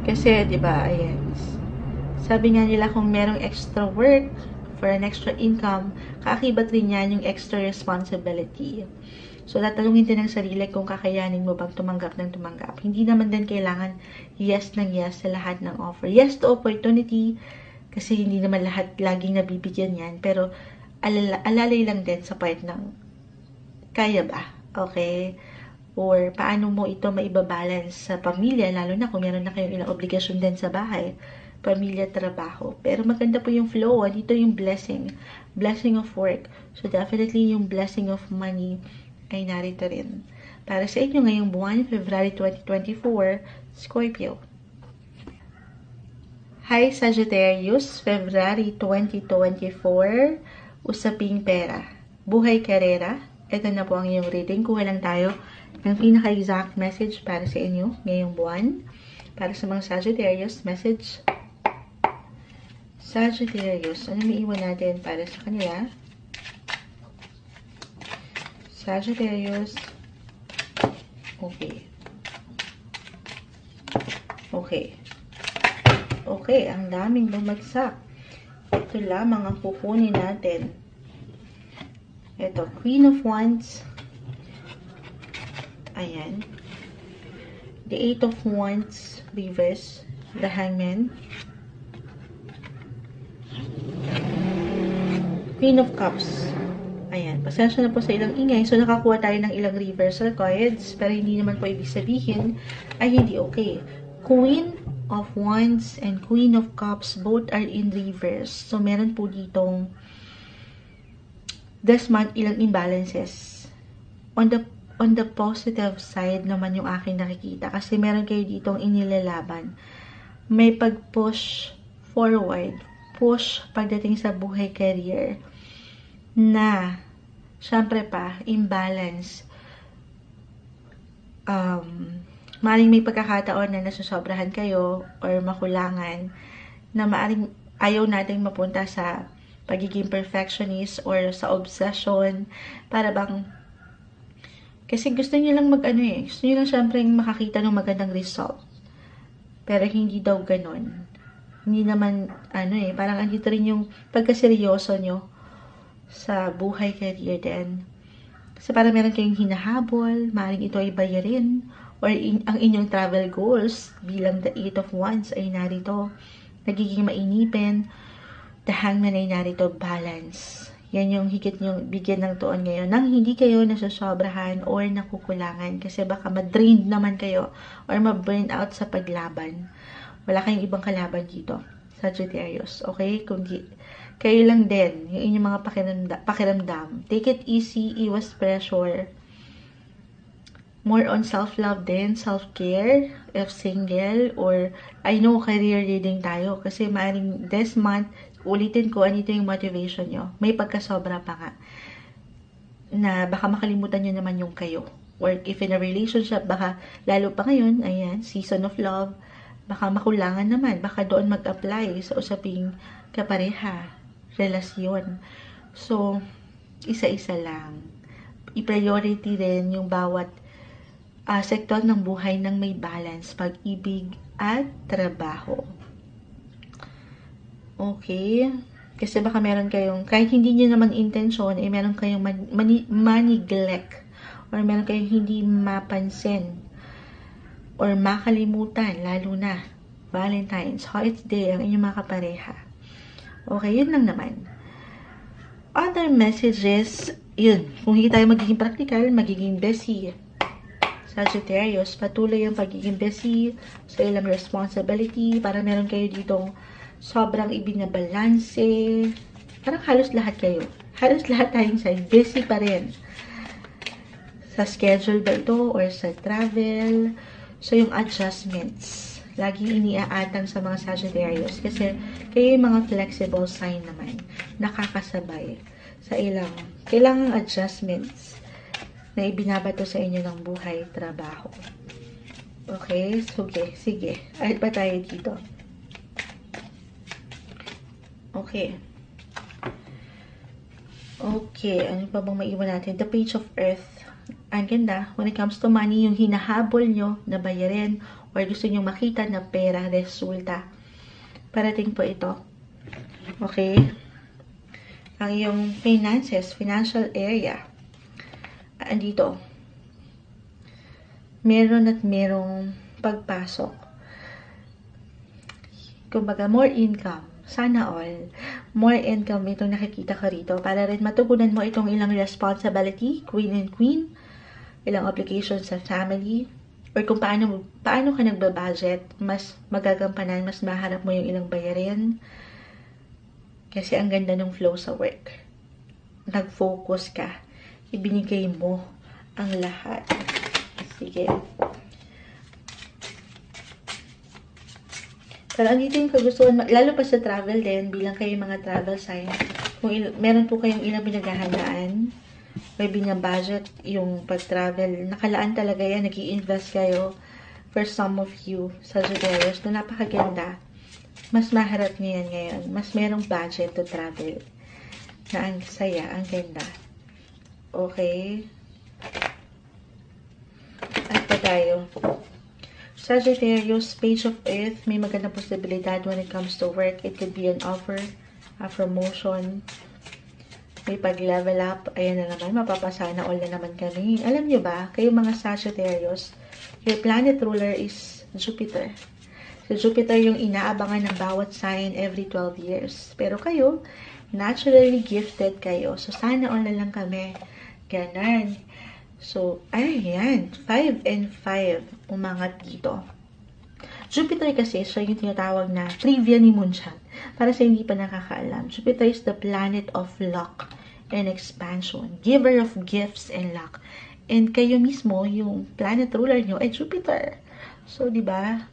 Kasi, di ba, ayan. Sabi nga nila kung merong extra work for an extra income, kaakibat rin yan yung extra responsibility. So, tatanungin din ng sarili kung kakayanin mo bang tumanggap ng tumanggap. Hindi naman din kailangan yes ng yes sa lahat ng offer. Yes to opportunity, kasi hindi naman lahat laging nabibigyan yan. Pero, alalay lang din sa part ng kaya ba? Okay? Or, paano mo ito maibabalance sa pamilya, lalo na kung meron na kayong ilang obligasyon din sa bahay. Pamilya, trabaho. Pero maganda po yung flow. Dito yung blessing. Blessing of work. So, definitely yung blessing of money ay narito rin. Para sa inyo ngayong buwan, February 2024, Scorpio. Hi Sagittarius, February 2024, usaping pera. Buhay karera. Ito na po ang iyong reading. Kuha lang tayo ng pinaka-exact message para sa inyo ngayong buwan. Para sa mga Sagittarius, message. Sagittarius, ano may iwan natin para sa kanila? Sagittarius. Okay. Okay. Okay, ang daming bumagsak. Ito lamang ang kukunin natin. Ito, Queen of Wands. Ayan. The Eight of Wands, reverse. The Hangman. Queen of Cups. Ayan, pasensya na po sa ilang ingay. So, nakakuha tayo ng ilang reversal cards. Pero hindi naman po ibig sabihin ay hindi okay. Queen of Wands and Queen of Cups both are in reverse. So, meron po ditong this month ilang imbalances. On the positive side naman yung aking nakikita. Kasi meron kayo ditong inilalaban. May pag-push forward. Push pagdating sa buhay career. Na syempre pa, imbalance. Maaring may pagkakataon na nasusobrahan kayo or makulangan na maaring ayaw nating mapunta sa pagiging perfectionist or sa obsession para bang kasi gusto niyo lang gusto niyo lang syempre makakita ng magandang result. Pero hindi daw ganon. Hindi naman, parang andito rin yung pagkaseryoso nyo sa buhay career din. Kasi parang meron kayong hinahabol, maaaring ito ay bayarin, or ang inyong travel goals bilang the Eight of Wands ay narito. Nagiging mainipin, the Hangman ay narito, balance. Yan yung higit nyong bigyan ng tuon ngayon nang hindi kayo nasasobrahan or nakukulangan kasi baka ma-drained naman kayo or ma-burn out sa paglaban. Wala kayong ibang kalaban dito, Sagittarius. Okay? Kundi kayo lang din, yung inyong mga pakiramdam. Take it easy, iwas pressure. more on self-love din, self-care, if single, or I know career reading tayo. Kasi maaaring this month, ulitin ko, anito yung motivation nyo. May pagkasobra pa nga. Na baka makalimutan nyo naman yung kayo. Or if in a relationship, baka lalo pa ngayon, ayan, season of love, baka makulangan naman. Baka doon mag-apply sa usaping kapareha, relasyon. So, isa-isa lang. I-priority din yung bawat sektor ng buhay ng may balance, pag-ibig at trabaho. Okay? Kasi baka meron kayong, kahit hindi nyo naman intensyon, meron kayong ma-neglect or meron kayong hindi mapansin or makalimutan, lalo na Valentine's, Heart's Day, ang inyong mga kapareha. Okay, yun lang naman. Other messages, yun, kung hindi tayo magiging practical, magiging busy. Sagittarius, patuloy ang pagiging busy sa ilang responsibility para meron kayo ditong sobrang ibinabalanse. Parang halos lahat kayo. Halos lahat tayong side. Busy pa rin. Sa schedule ba ito or sa travel. So, yung adjustments. Lagi iniaatang sa mga Sagittarius. Kasi kayo yung mga flexible sign naman. Nakakasabay sa ilang kailangang adjustments na ibinabato sa inyo ng buhay, trabaho. Okay? Sige. Alit pa tayo dito. Okay. Okay. Ano pa bang maiwan natin? The Page of Earth. Ang ganda. When it comes to money, yung hinahabol nyo na bayarin or gusto nyo makita na pera, resulta. Parating po ito. Okay? Ang iyong finances, financial area. Andito, meron at merong pagpasok. Kumbaga, more income. Sana all. More income itong nakikita ka rito para rin matugunan mo itong ilang responsibility, queen and queen, ilang obligations sa family, or kung paano ka nagbabudget, mas magagampanan, mas maharap mo yung ilang bayarin. Kasi ang ganda ng flow sa work. Nag-focus ka. Ibinigay mo ang lahat. Sige. Pero andito yung kagustuhan, lalo pa sa travel din, bilang kayo mga travel sign, kung meron po kayong ilang pinaghahandaan, may binabudget yung pag-travel, nakalaan talaga yan, nag-i-invest kayo for some of you, Sagittarius, na napakaganda. Mas maharap niyo yan ngayon. Mas merong budget to travel. Na ang saya, ang ganda. Okay. At pa tayo. Sagittarius, Page of Earth, may magandang posibilidad when it comes to work. It could be an offer, a promotion, may pag-level up. Ayan na naman, mapapasana all na naman kami. Alam nyo ba, kayo mga Sagittarius, your planet ruler is Jupiter. So, Jupiter yung inaabangan ng bawat sign every 12 years. Pero kayo, naturally gifted kayo. So, sana all na lang kami. Ganon. So, ayan. 5 and 5 umangat dito. Jupiter kasi, siya yung tinatawag na trivia ni Moonshot. Para sa hindi pa nakakaalam, Jupiter is the planet of luck and expansion. Giver of gifts and luck. And kayo mismo, yung planet ruler nyo, ay Jupiter. So, di ba?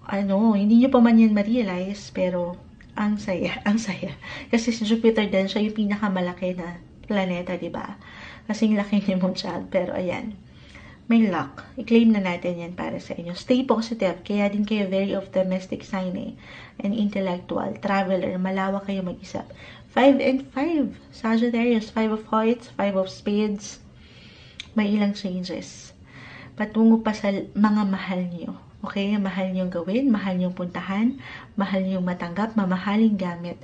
Hindi nyo pa man yan ma-realize, pero ang saya, ang saya. Kasi si Jupiter din, siya yung pinakamalaki na planeta, diba? Kasing laki ni Moonchild, pero ayan, may luck. I-claim na natin yan para sa inyo. Stay positive, kaya din kayo very optimistic sign and intellectual, traveler, malawak kayo mag-isip. 5 and 5, Sagittarius, 5 of Hearts, 5 of Spades, may ilang changes. Patungo pa sa mga mahal niyo. Okay, mahal niyong gawin, mahal niyong puntahan, mahal niyong matanggap, mamahaling gamit.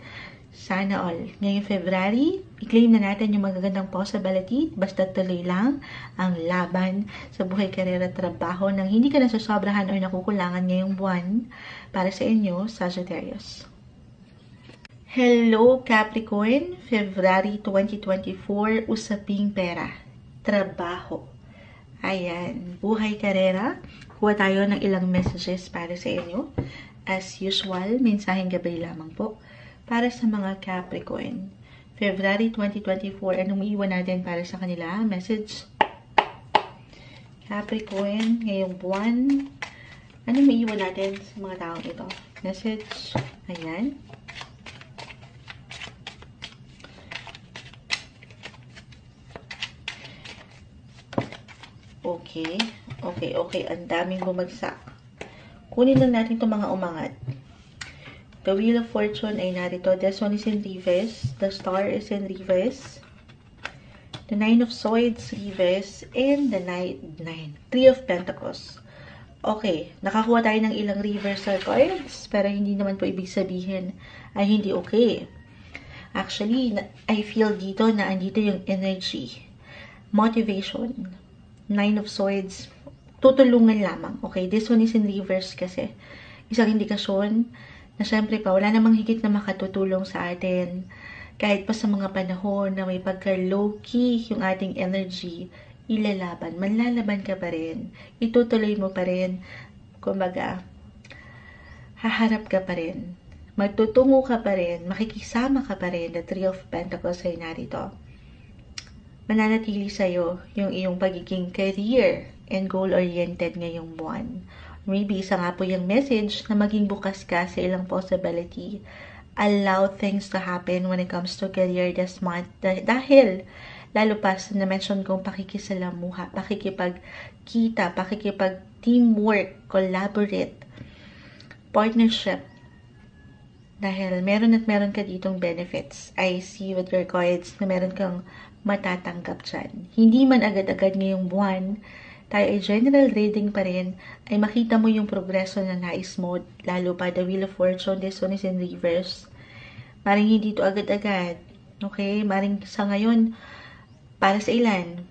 Sana all. Ngayong February, i-claim na natin yung magagandang possibility. Basta tuloy lang ang laban sa buhay, karera, trabaho nang hindi ka nasasobrahan o nakukulangan ngayong buwan para sa inyo, Sagittarius. Hello, Capricorn. February 2024, usaping pera, trabaho. Ayan, buhay, karera. Kuha tayo ng ilang messages para sa inyo. As usual, mensaheng gabay lamang po para sa mga Capricorn. February 2024, anong iiwan natin para sa kanila? Message. Capricorn, ngayong buwan. Ano maiiwan natin sa mga taong ito? Message. Ayan. Okay. Okay. Ang daming bumagsak. Kunin lang natin itong mga umangat. The Wheel of Fortune ay narito. This one is in reverse. The Star is in reverse. The Nine of Swords, reverse. And the Three of Pentacles. Okay. Nakakuha tayo ng ilang reversal cards. Pero hindi naman po ibig sabihin ay hindi okay. Actually, I feel dito na andito yung energy. Motivation. Nine of Swords. Tutulungan lamang. Okay, this one is in reverse kasi. Isang indikasyon na syempre pa, wala namang higit na makatutulong sa atin. Kahit pa sa mga panahon na may pagka-low-key yung ating energy, ilalaban. Manlalaban ka pa rin. Itutuloy mo pa rin. Kumbaga, haharap ka pa rin. Magtutungo ka pa rin. Makikisama ka pa rin. The Three of Pentacles ay narito. Mananatili sa'yo yung iyong pagiging career and goal-oriented ngayong buwan. Maybe isa nga po yung message na maging bukas ka sa ilang possibility. Allow things to happen when it comes to career this month. Dahil, lalo pa sa na-mention kong pakikisalamuha, pakikipagkita, pakikipag-teamwork, collaborate, partnership. Dahil meron ka ditong benefits. I see with your cards na meron kang matatanggap dyan. Hindi man agad-agad ngayong buwan, tayo ay general reading pa rin, ay makita mo yung progreso na nais mo, lalo pa the Wheel of Fortune, this one is in reverse. Maring hindi ito agad-agad, okay? Maring sa ngayon, para sa ilan,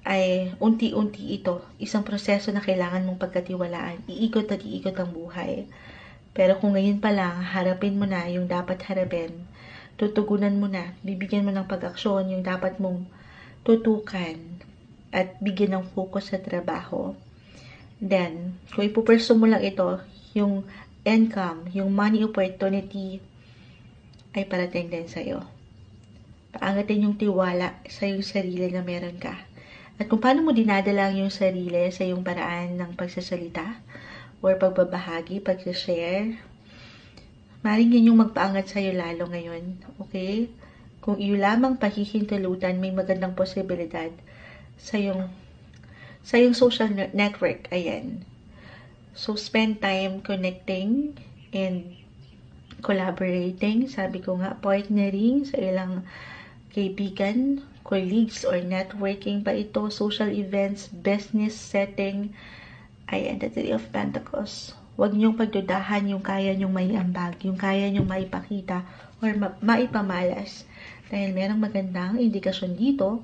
ay unti-unti ito, isang proseso na kailangan mong pagkatiwalaan, iikot at iikot ang buhay. Pero kung ngayon pa lang, harapin mo na yung dapat harapin, tutugunan mo na, bibigyan mo ng pag-aksyon yung dapat mong tutukan at bigyan ng focus sa trabaho. Then, kung ipuperso mo lang ito, yung income, yung money opportunity ay parating din sa'yo. Paangatin yung tiwala sa yung sarili na meron ka. At kung paano mo dinadala yung sarili sa yung paraan ng pagsasalita or pagbabahagi, pag-share, maring yun yung magpaangat sa'yo lalo ngayon. Okay? Kung iyo lamang pahihintulutan, may magandang posibilidad sa yung social network. Ayan. So, spend time connecting and collaborating. Sabi ko nga, partnering sa ilang kaibigan, colleagues, or networking pa ito, social events, business setting. Ayan, the Three of Pentacles. Huwag niyong pagdudahan yung kaya niyong maiambag, yung kaya niyong maipakita or maipamalas. Dahil merong magandang indikasyon dito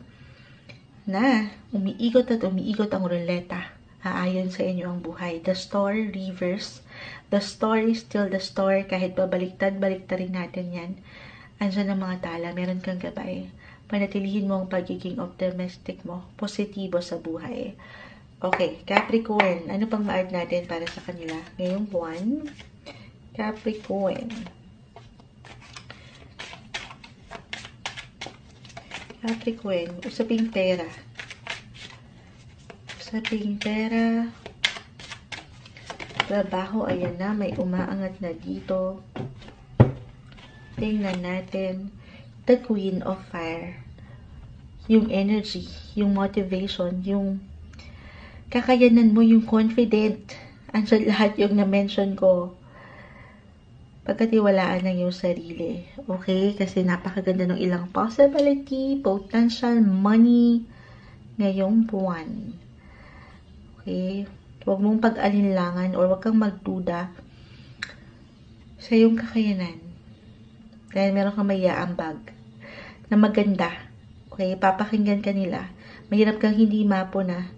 na umiikot at umiikot ang ruleta. Aayon sa inyo ang buhay. The Star, reverse. The Star is still the Star. Kahit baliktad-baliktarin natin yan. Andyan ang mga tala. Meron kang gabay. Panatilihin mo ang pagiging optimistic mo. Positibo sa buhay. Okay, Capricorn. Ano pang ma-add natin para sa kanila? Ngayong buwan, Capricorn. Capricorn, usaping pera. Usaping pera. Trabaho, ayan na, may umaangat na dito. Tingnan natin. The Queen of Fire. Yung energy, yung motivation, yung kakayanan mo, yung confident. Andyan lahat yung na-mention ko. Pagkatiwalaan ng iyong sarili. Okay? Kasi napakaganda ng ilang possibility, potential, money ngayong buwan. Okay? Huwag mong pag-alinlangan or huwag kang magduda sa iyong kakayanan. Dahil meron kang maiaambag na maganda. Okay? Papakinggan ka nila. Mahirap kang hindi mapo na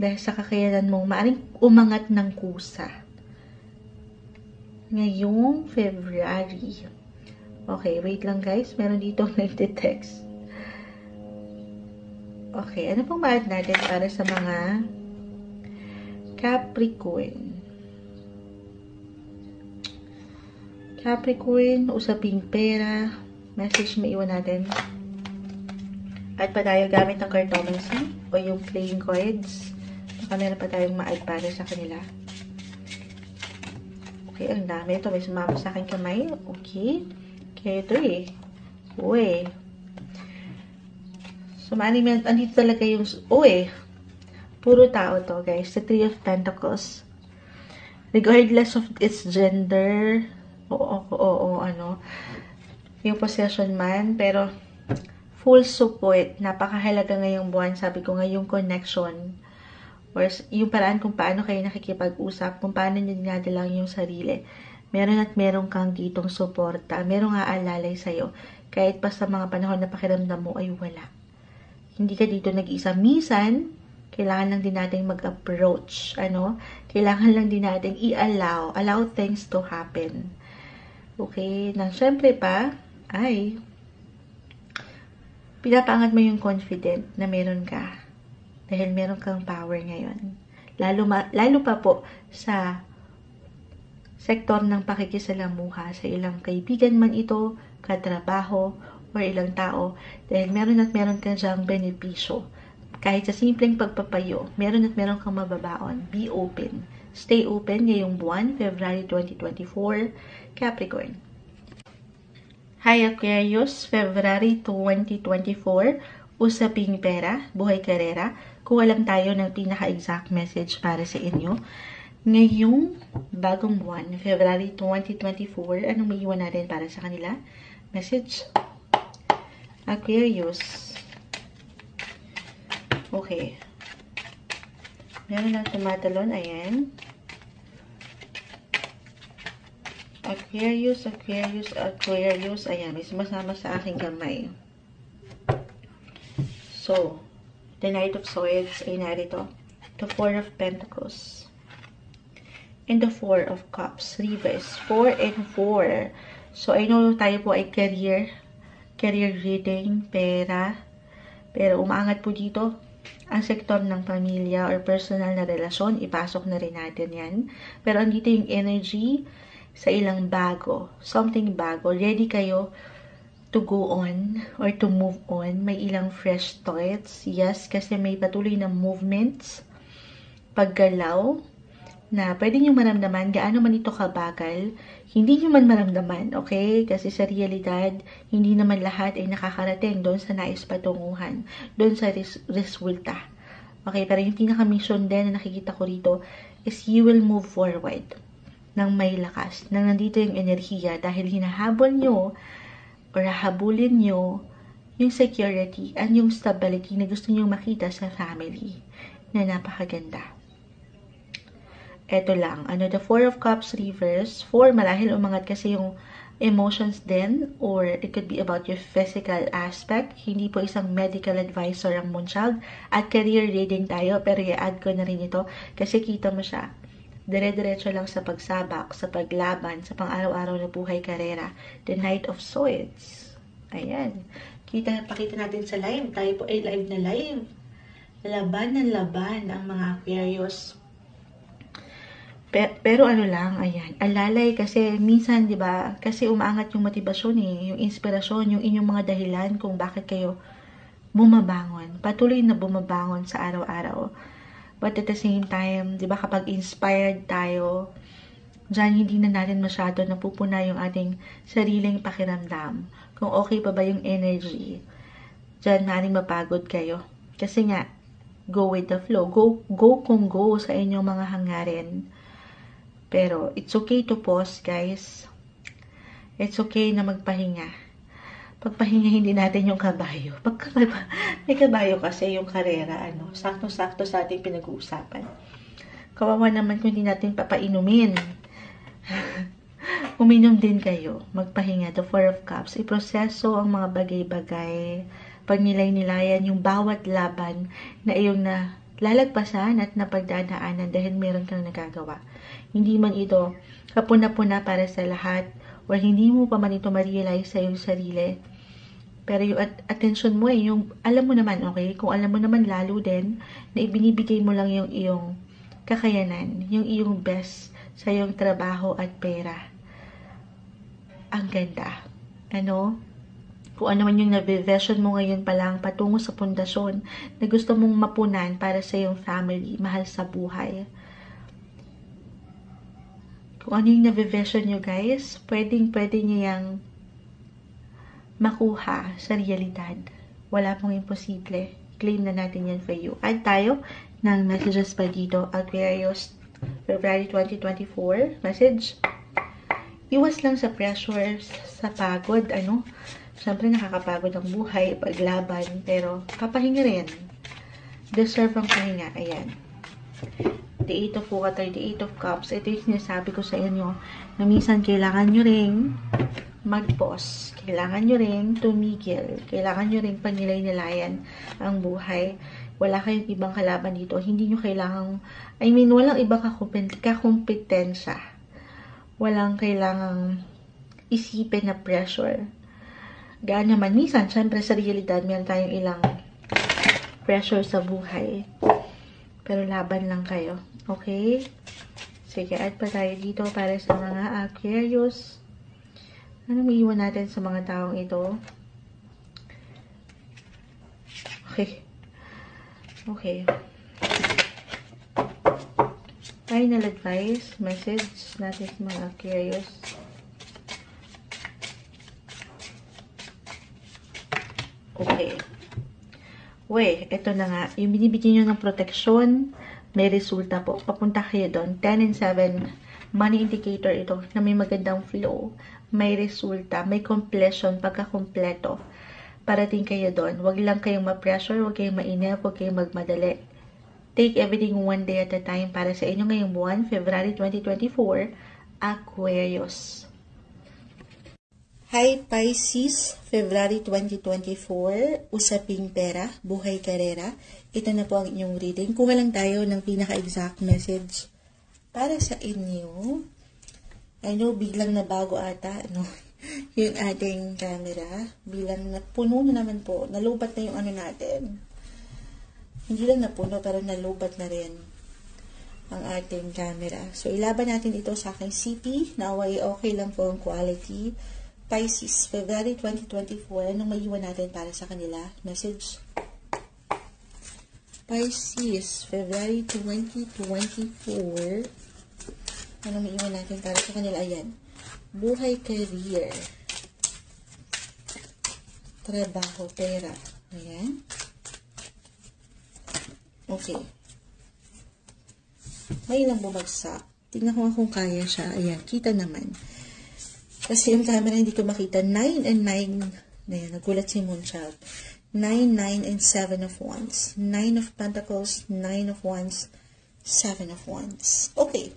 dahil sa kakayanan mong maaring umangat ng kusa. Ngayong February. Okay, wait lang guys. Meron dito nagte-text. Okay, ano pong ma-add natin para sa mga Capricorn? Capricorn, usaping pera. Message maiwan natin. Add pa tayo gamit ng cartomancy o yung playing cards. Baka meron pa tayong ma-add para sa kanila. Okay, ang dami. Ito, may sumama sa akin kamay. Okay. Kaya ito eh. Uy. So, andito talaga yung, uy. Puro tao to, guys. The Three of Pentacles. Regardless of its gender, yung possession man, pero full support. Napakahalaga ngayong buwan. Sabi ko, ngayong connection. Or yung paraan kung paano kayo nakikipag-usap, kung paano nyo dinadala yung sarili. Meron at meron kang ditong suporta. Merong aalalay sa'yo. Kahit pa sa mga panahon na pakiramdam mo ay wala. Hindi ka dito nag-isa. Minsan, kailangan lang din natin mag-approach. Kailangan lang din natin allow things to happen. Okay? Nang syempre pa, ay pinapangat mo yung confident na meron ka. Dahil meron kang power ngayon. Lalo pa po sa sektor ng pakikisalamuha sa ilang kaibigan man ito, katrabaho, or ilang tao. Dahil meron at meron kang dyang benepisyo. Kahit sa simpleng pagpapayo, meron at meron kang mababaon. Be open. Stay open ngayong buwan, February 2024, Capricorn. Hi Aquarius, February 2024, usaping pera, buhay karera. Kuha lang tayo ng pinaka-exact message para sa inyo. Ngayong bagong buwan, February 2024, anong may iwan natin para sa kanila? Message. Aquarius. Okay. Meron lang tumatalon. Ayan. Aquarius, Aquarius, Aquarius. Ayan. May sumasama sa aking kamay. So, the Knight of Swords ay narito. The Four of Pentacles. And the Four of Cups. Reverse. 4 and 4. So, I know tayo po ay career reading, pera. Pero umaangat po dito ang sektor ng pamilya or personal na relasyon. Ipasok na rin natin yan. Pero andito yung energy sa ilang bago. Something bago. Ready kayo to go on or to move on. May ilang fresh thoughts. Yes, kasi may patuloy na movements, paggalaw, na pwede nyo maramdaman gaano man ito kabagal. Hindi nyo man maramdaman, okay? Kasi sa realidad, hindi naman lahat ay nakakarating doon sa nais patunguhan, doon sa resulta. Okay, pero yung pinaka-mission din na nakikita ko rito is you will move forward ng may lakas, nang nandito yung enerhiya dahil hinahabol nyo or hahabulin nyo yung security and yung stability na gusto nyo makita sa family na napakaganda. Ito lang, the Four of Cups reverse. 4, marahil umangat kasi yung emotions din, or it could be about your physical aspect. Hindi po isang medical advisor ang Moonchild. At career reading tayo, pero i-add ko na rin ito kasi kita mo siya. Dire-diretso lang sa pagsabak, sa paglaban, sa pang-araw-araw na buhay karera. The Knight of Swords. Ayan. Pakita natin sa live. Tayo po ay live na live. Laban ng laban ang mga Aquarius. Pero ayan. Alalay kasi minsan, di ba, kasi umaangat yung motibasyon yung inspirasyon, yung inyong mga dahilan kung bakit kayo bumabangon. Patuloy na bumabangon sa araw-araw. But at the same time, di ba, kapag inspired tayo, dyan hindi na natin masyado napupuna yung ating sariling pakiramdam. Kung okay pa ba yung energy, dyan maaaring mapagod kayo. Kasi nga, go with the flow. Go kung go sa inyong mga hangarin. Pero, it's okay to pause, guys. It's okay na magpahinga. Pagpahinga, hindi natin yung kabayo. May kabayo kasi yung karera, saktong-sakto sa ating pinag-uusapan. Kawawa naman kung hindi natin papainumin. Uminom din kayo. Magpahinga. The Four of Cups. Iproseso ang mga bagay-bagay. Pagnilay-nilayan yung bawat laban na iyong lalagpasan at napagdadaanan dahil meron kang nagagawa. Hindi man ito kapuna-puna para sa lahat or hindi mo pa man ito ma-realize sa iyong sarili. Pero yung attention mo yung alam mo naman, okay? Kung alam mo naman lalo din na ibinibigay mo lang yung iyong kakayanan, yung iyong best sa iyong trabaho at pera. Ang ganda. Kung ano man yung na-vision mo ngayon pa lang patungo sa pundasyon na gusto mong mapunan para sa iyong family, mahal sa buhay. Kung ano yung na-vision nyo guys, pwede nyo yung makuha sa realidad. Wala pong imposible. Claim na natin yan for you. Add tayo ng messages pa dito. Aquarius, February 2024. Message. Iwas lang sa pressure, sa pagod, Siyempre nakakapagod ang buhay, paglaban, pero papahinga rin. Deserve ang pahinga. Ayan. The 8 of Water, the 8 of Cups. Ito yung sinasabi ko sa inyo na minsan kailangan nyo ring mag-pause. Kailangan nyo ring tumigil. Kailangan nyo ring panilay-nilayan ang buhay. Wala kayong ibang kalaban dito. Hindi nyo kailangang, walang ibang kakumpetensya. Walang kailangang isipin na pressure. Gaan naman, minsan, syempre sa realidad, meron tayong ilang pressure sa buhay. Pero laban lang kayo. Okay? Sige, add pa tayo dito para sa mga Aquarius. Anong iiwan natin sa mga taong ito? Okay. Okay. Final advice, message natin sa mga Aquarius. Okay. Ito na nga. Yung binibigyan nyo ng proteksyon, may resulta po. Papunta kayo doon. 10 and 7, money indicator ito na may magandang flow. May resulta, may completion, pagkakompleto. Parating kayo doon. Huwag lang kayong ma-pressure, huwag kayong mainip, huwag kayong magmadali. Take everything one day at a time para sa inyo ngayong buwan, February 2024, Aquarius. Hi Pisces, February 2024, usaping pera, buhay karera. Ito na po ang inyong reading. Kuha lang tayo ng pinaka-exact message para sa inyo. I know, biglang na bago ata, yung ating camera. Bilang napuno na naman po, nalubat na yung natin. Hindi lang napuno, pero nalubat na rin ang ating camera. So, ilaban natin ito sa aking CP. Naway, okay lang po ang quality. Pisces, February 2024. Anong maiwan natin para sa kanila? Message. Pisces, February 2024. Anong maiwan natin para sa kanila? Ayan. Buhay, career. Trabaho, pera. Ayan. Okay. May ilang bumagsak. Tingnan ko kung kaya siya. Ayan, kita naman. Kasi yung camera hindi ko makita. 9 and 9. Ayan, nagulat si Moonchild. 9, 9, and 7 of Wands. 9 of Pentacles, 9 of Wands, 7 of Wands. Okay.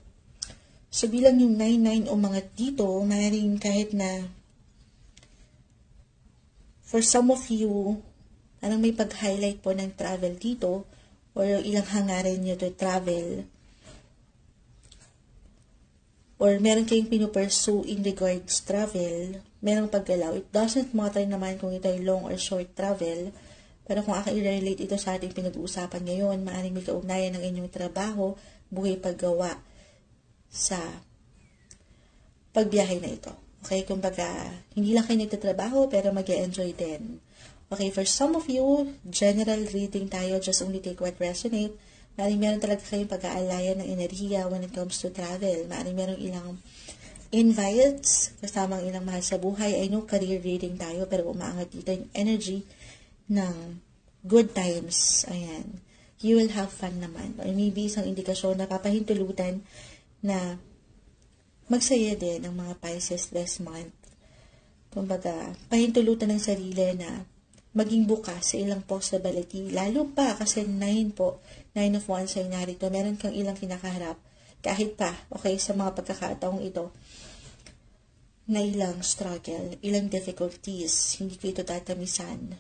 So, bilang yung 9, 9 umangat dito, maaaring kahit na for some of you, anong may pag-highlight po ng travel dito, or ilang hangarin nyo to travel, or meron kayong pinupursue in regards travel, merong paggalaw. It doesn't matter naman kung ito ay long or short travel, pero kung aking i-relate ito sa ating pinag-uusapan ngayon, maaaring may kaugnayan ng inyong trabaho, buhay paggawa sa pagbiyahe na ito. Okay, kumbaga, hindi lang kayo nagtatrabaho, pero mag-enjoy din. Okay, for some of you, general reading tayo, just only take what resonate. Maaaring meron talaga kayong pag-aalayan ng enerhiya when it comes to travel. Maaaring meron ilang invites, kasamang ilang mahal sa buhay. I know career reading tayo, pero umaangat dito yung energy ng good times. Ayan. You will have fun naman. Or maybe isang indikasyon na papahintulutan na magsaya din ang mga Pisces this month. Kumbaga, pahintulutan ng sarili na maging bukas sa ilang possibility. Lalo pa, kasi 9 po, 9 of Wands ay narito. Meron kang ilang kinakaharap. Kahit pa, okay, sa mga pagkakataong ito, na ilang struggle, ilang difficulties, hindi ko ito tatamisan.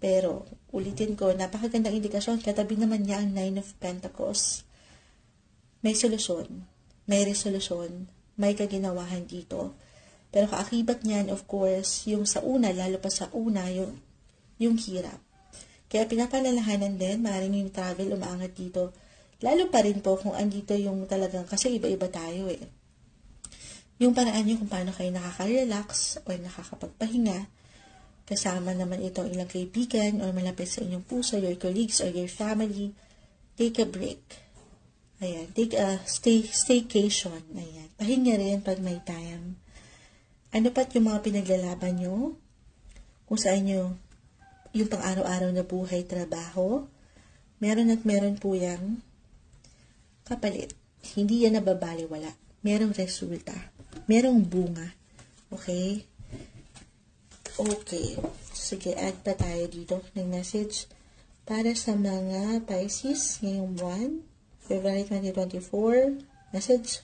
Pero, ulitin ko, napakagandang indikasyon. Katabi naman niya ang 9 of Pentacles. May solusyon, may resolusyon, may kaginawahan dito. Pero kaakibat niyan, of course, yung sa una, lalo pa sa una, yung hirap. Kaya pinapalalahanan din, maaaring yung travel umaangat dito. Lalo pa rin po kung andito yung talagang, kasi iba-iba tayo eh. Yung paraan nyo kung paano kayo nakaka-relax o nakakapagpahinga, kasama naman itong ilang kaibigan or malapit sa inyong puso, your colleagues or your family, take a break. Ayan, take a staycation. Ayan, pahinga rin pag may time. Ano pat yung mga pinaglalaban nyo? Kung saan nyo yung pang-araw-araw na buhay, trabaho, meron at meron po yung kapalit. Hindi yan nababaliwala. Merong resulta. Merong bunga. Okay? Okay. Sige, add pa tayo dito ng message para sa mga Pisces ngayong buwan. February 2024. Message.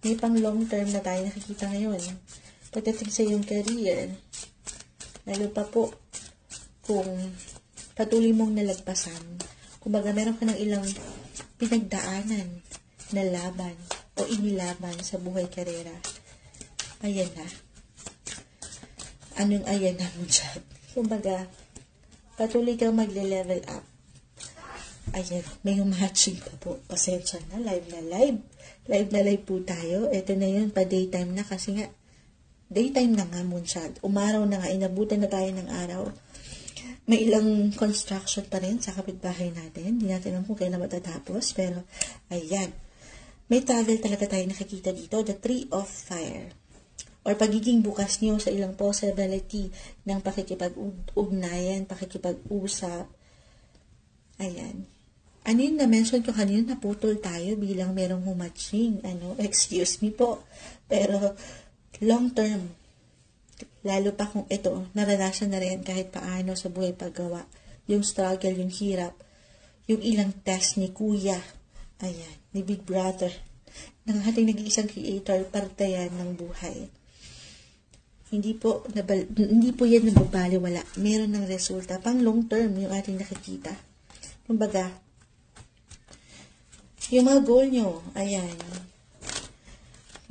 May pang long term na tayo nakikita ngayon. Pagdating sa iyong career, lalo pa po kung patuloy mong nalagpasan, kumbaga meron ka ng ilang pinagdaanan na laban o inilaban sa buhay karera. Ayan na. Anong ayan na mo dyan? Kumbaga, patuloy kang magle-level up. Ayan, may matching pa po. Pasensya na, live na live. Live na live po tayo. Ito na yun, pa daytime na kasi nga, daytime na nga munsyad. Umaraw na nga, inabutan na tayo ng araw. May ilang construction pa rin sa kapitbahay natin. Hindi natin alam kung kailan matatapos. Pero, ayan. May travel talaga tayo nakikita dito. The Tree of Fire. Or pagiging bukas niyo sa ilang possibility ng pakikipag-ugnayan, pakikipag-usap. Ayan. Ano yun na-mention ko kanina, naputol tayo bilang merong humatching. Excuse me po. Pero, long term, lalo pa kung ito, naranasan na rin kahit paano sa buhay paggawa. Yung struggle, yung hirap, yung ilang test ni Kuya, ayan, ni Big Brother, ng ating nag-iisang creator, parte yan ng buhay. Hindi po yan nababaliwala. Meron ng resulta. Pang long term, yung ating nakikita. Kumbaga, yung mga goal nyo, ayan,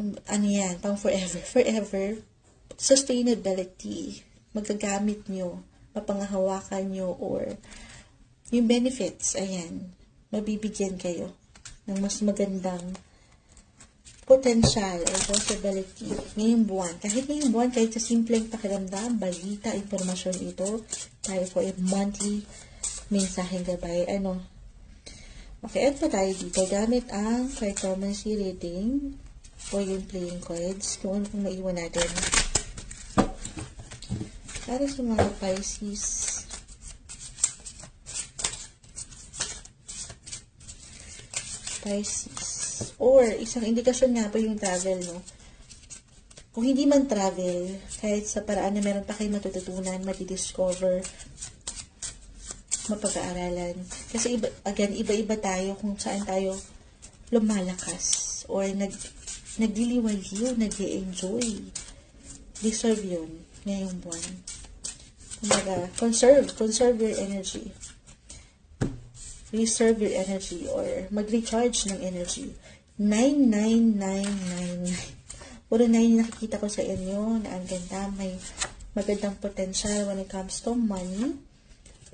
ano yan, pang forever. Forever, sustainability, magagamit nyo, mapangahawakan nyo, or yung benefits, ayan, mabibigyan kayo ng mas magandang potential or possibility ngayong buwan. Kahit ngayong buwan, kahit sa simpleng pakiramdam, balita, informasyon ito, tayo po ay monthly mensaheng gabay. Okay, add pa tayo dito. Gamit ang cartomancy reading o yung playing cards. Kung ano pong maiwan natin. Para sa mga Pisces. Or, isang indikasyon nga po yung travel, no? Kung hindi man travel, kahit sa paraan na meron pa kayo matututunan, matidiscover, mapag-aaralan. Kasi, iba-iba tayo kung saan tayo lumalakas or nagdiliwaliw, nag-enjoy. Deserve yun ngayong buwan. Kumbaga, conserve your energy. Reserve your energy or mag-recharge ng energy. 99999. Puro 9 yung nakikita ko sa inyo na ang ganda, may magandang potential when it comes to money.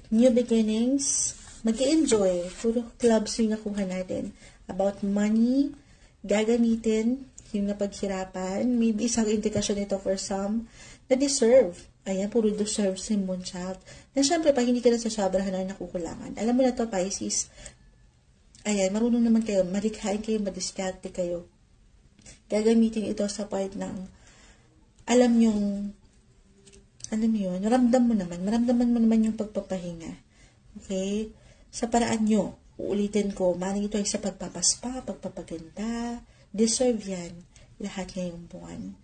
New beginnings, mag-enjoy. Puro clubs yung nakuha natin. About money, gagamitin yung napaghirapan. Maybe isang indikasyon ito for some na deserve. Ayan, puro deserve si Moonchild. Na syempre, pag hindi ka na sa sabrahan na nakukulangan. Alam mo na to, Pisces. Ayan, marunong naman kayo. Malikhain kayo, madiskarte kayo. Gagamitin ito sa part ng alam yung ramdam mo naman. Maramdaman mo naman yung pagpapahinga. Okay? Sa paraan nyo, uulitin ko, maaaring ito ay sa pagpapaspa, pagpapaganda. Deserve yan. Lahat ngayong buwan.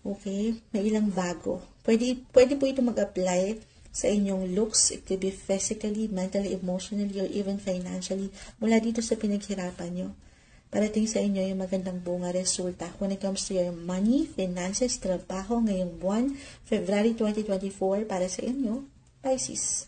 Okay? May ilang bago. Pwede po ito mag-apply sa inyong looks. It could be physically, mentally, emotionally, or even financially. Mula dito sa pinaghirapan nyo. Parating sa inyo yung magandang bunga resulta when it comes to your money, finances, trabaho ngayong buwan, February 2024, para sa inyo, Pisces.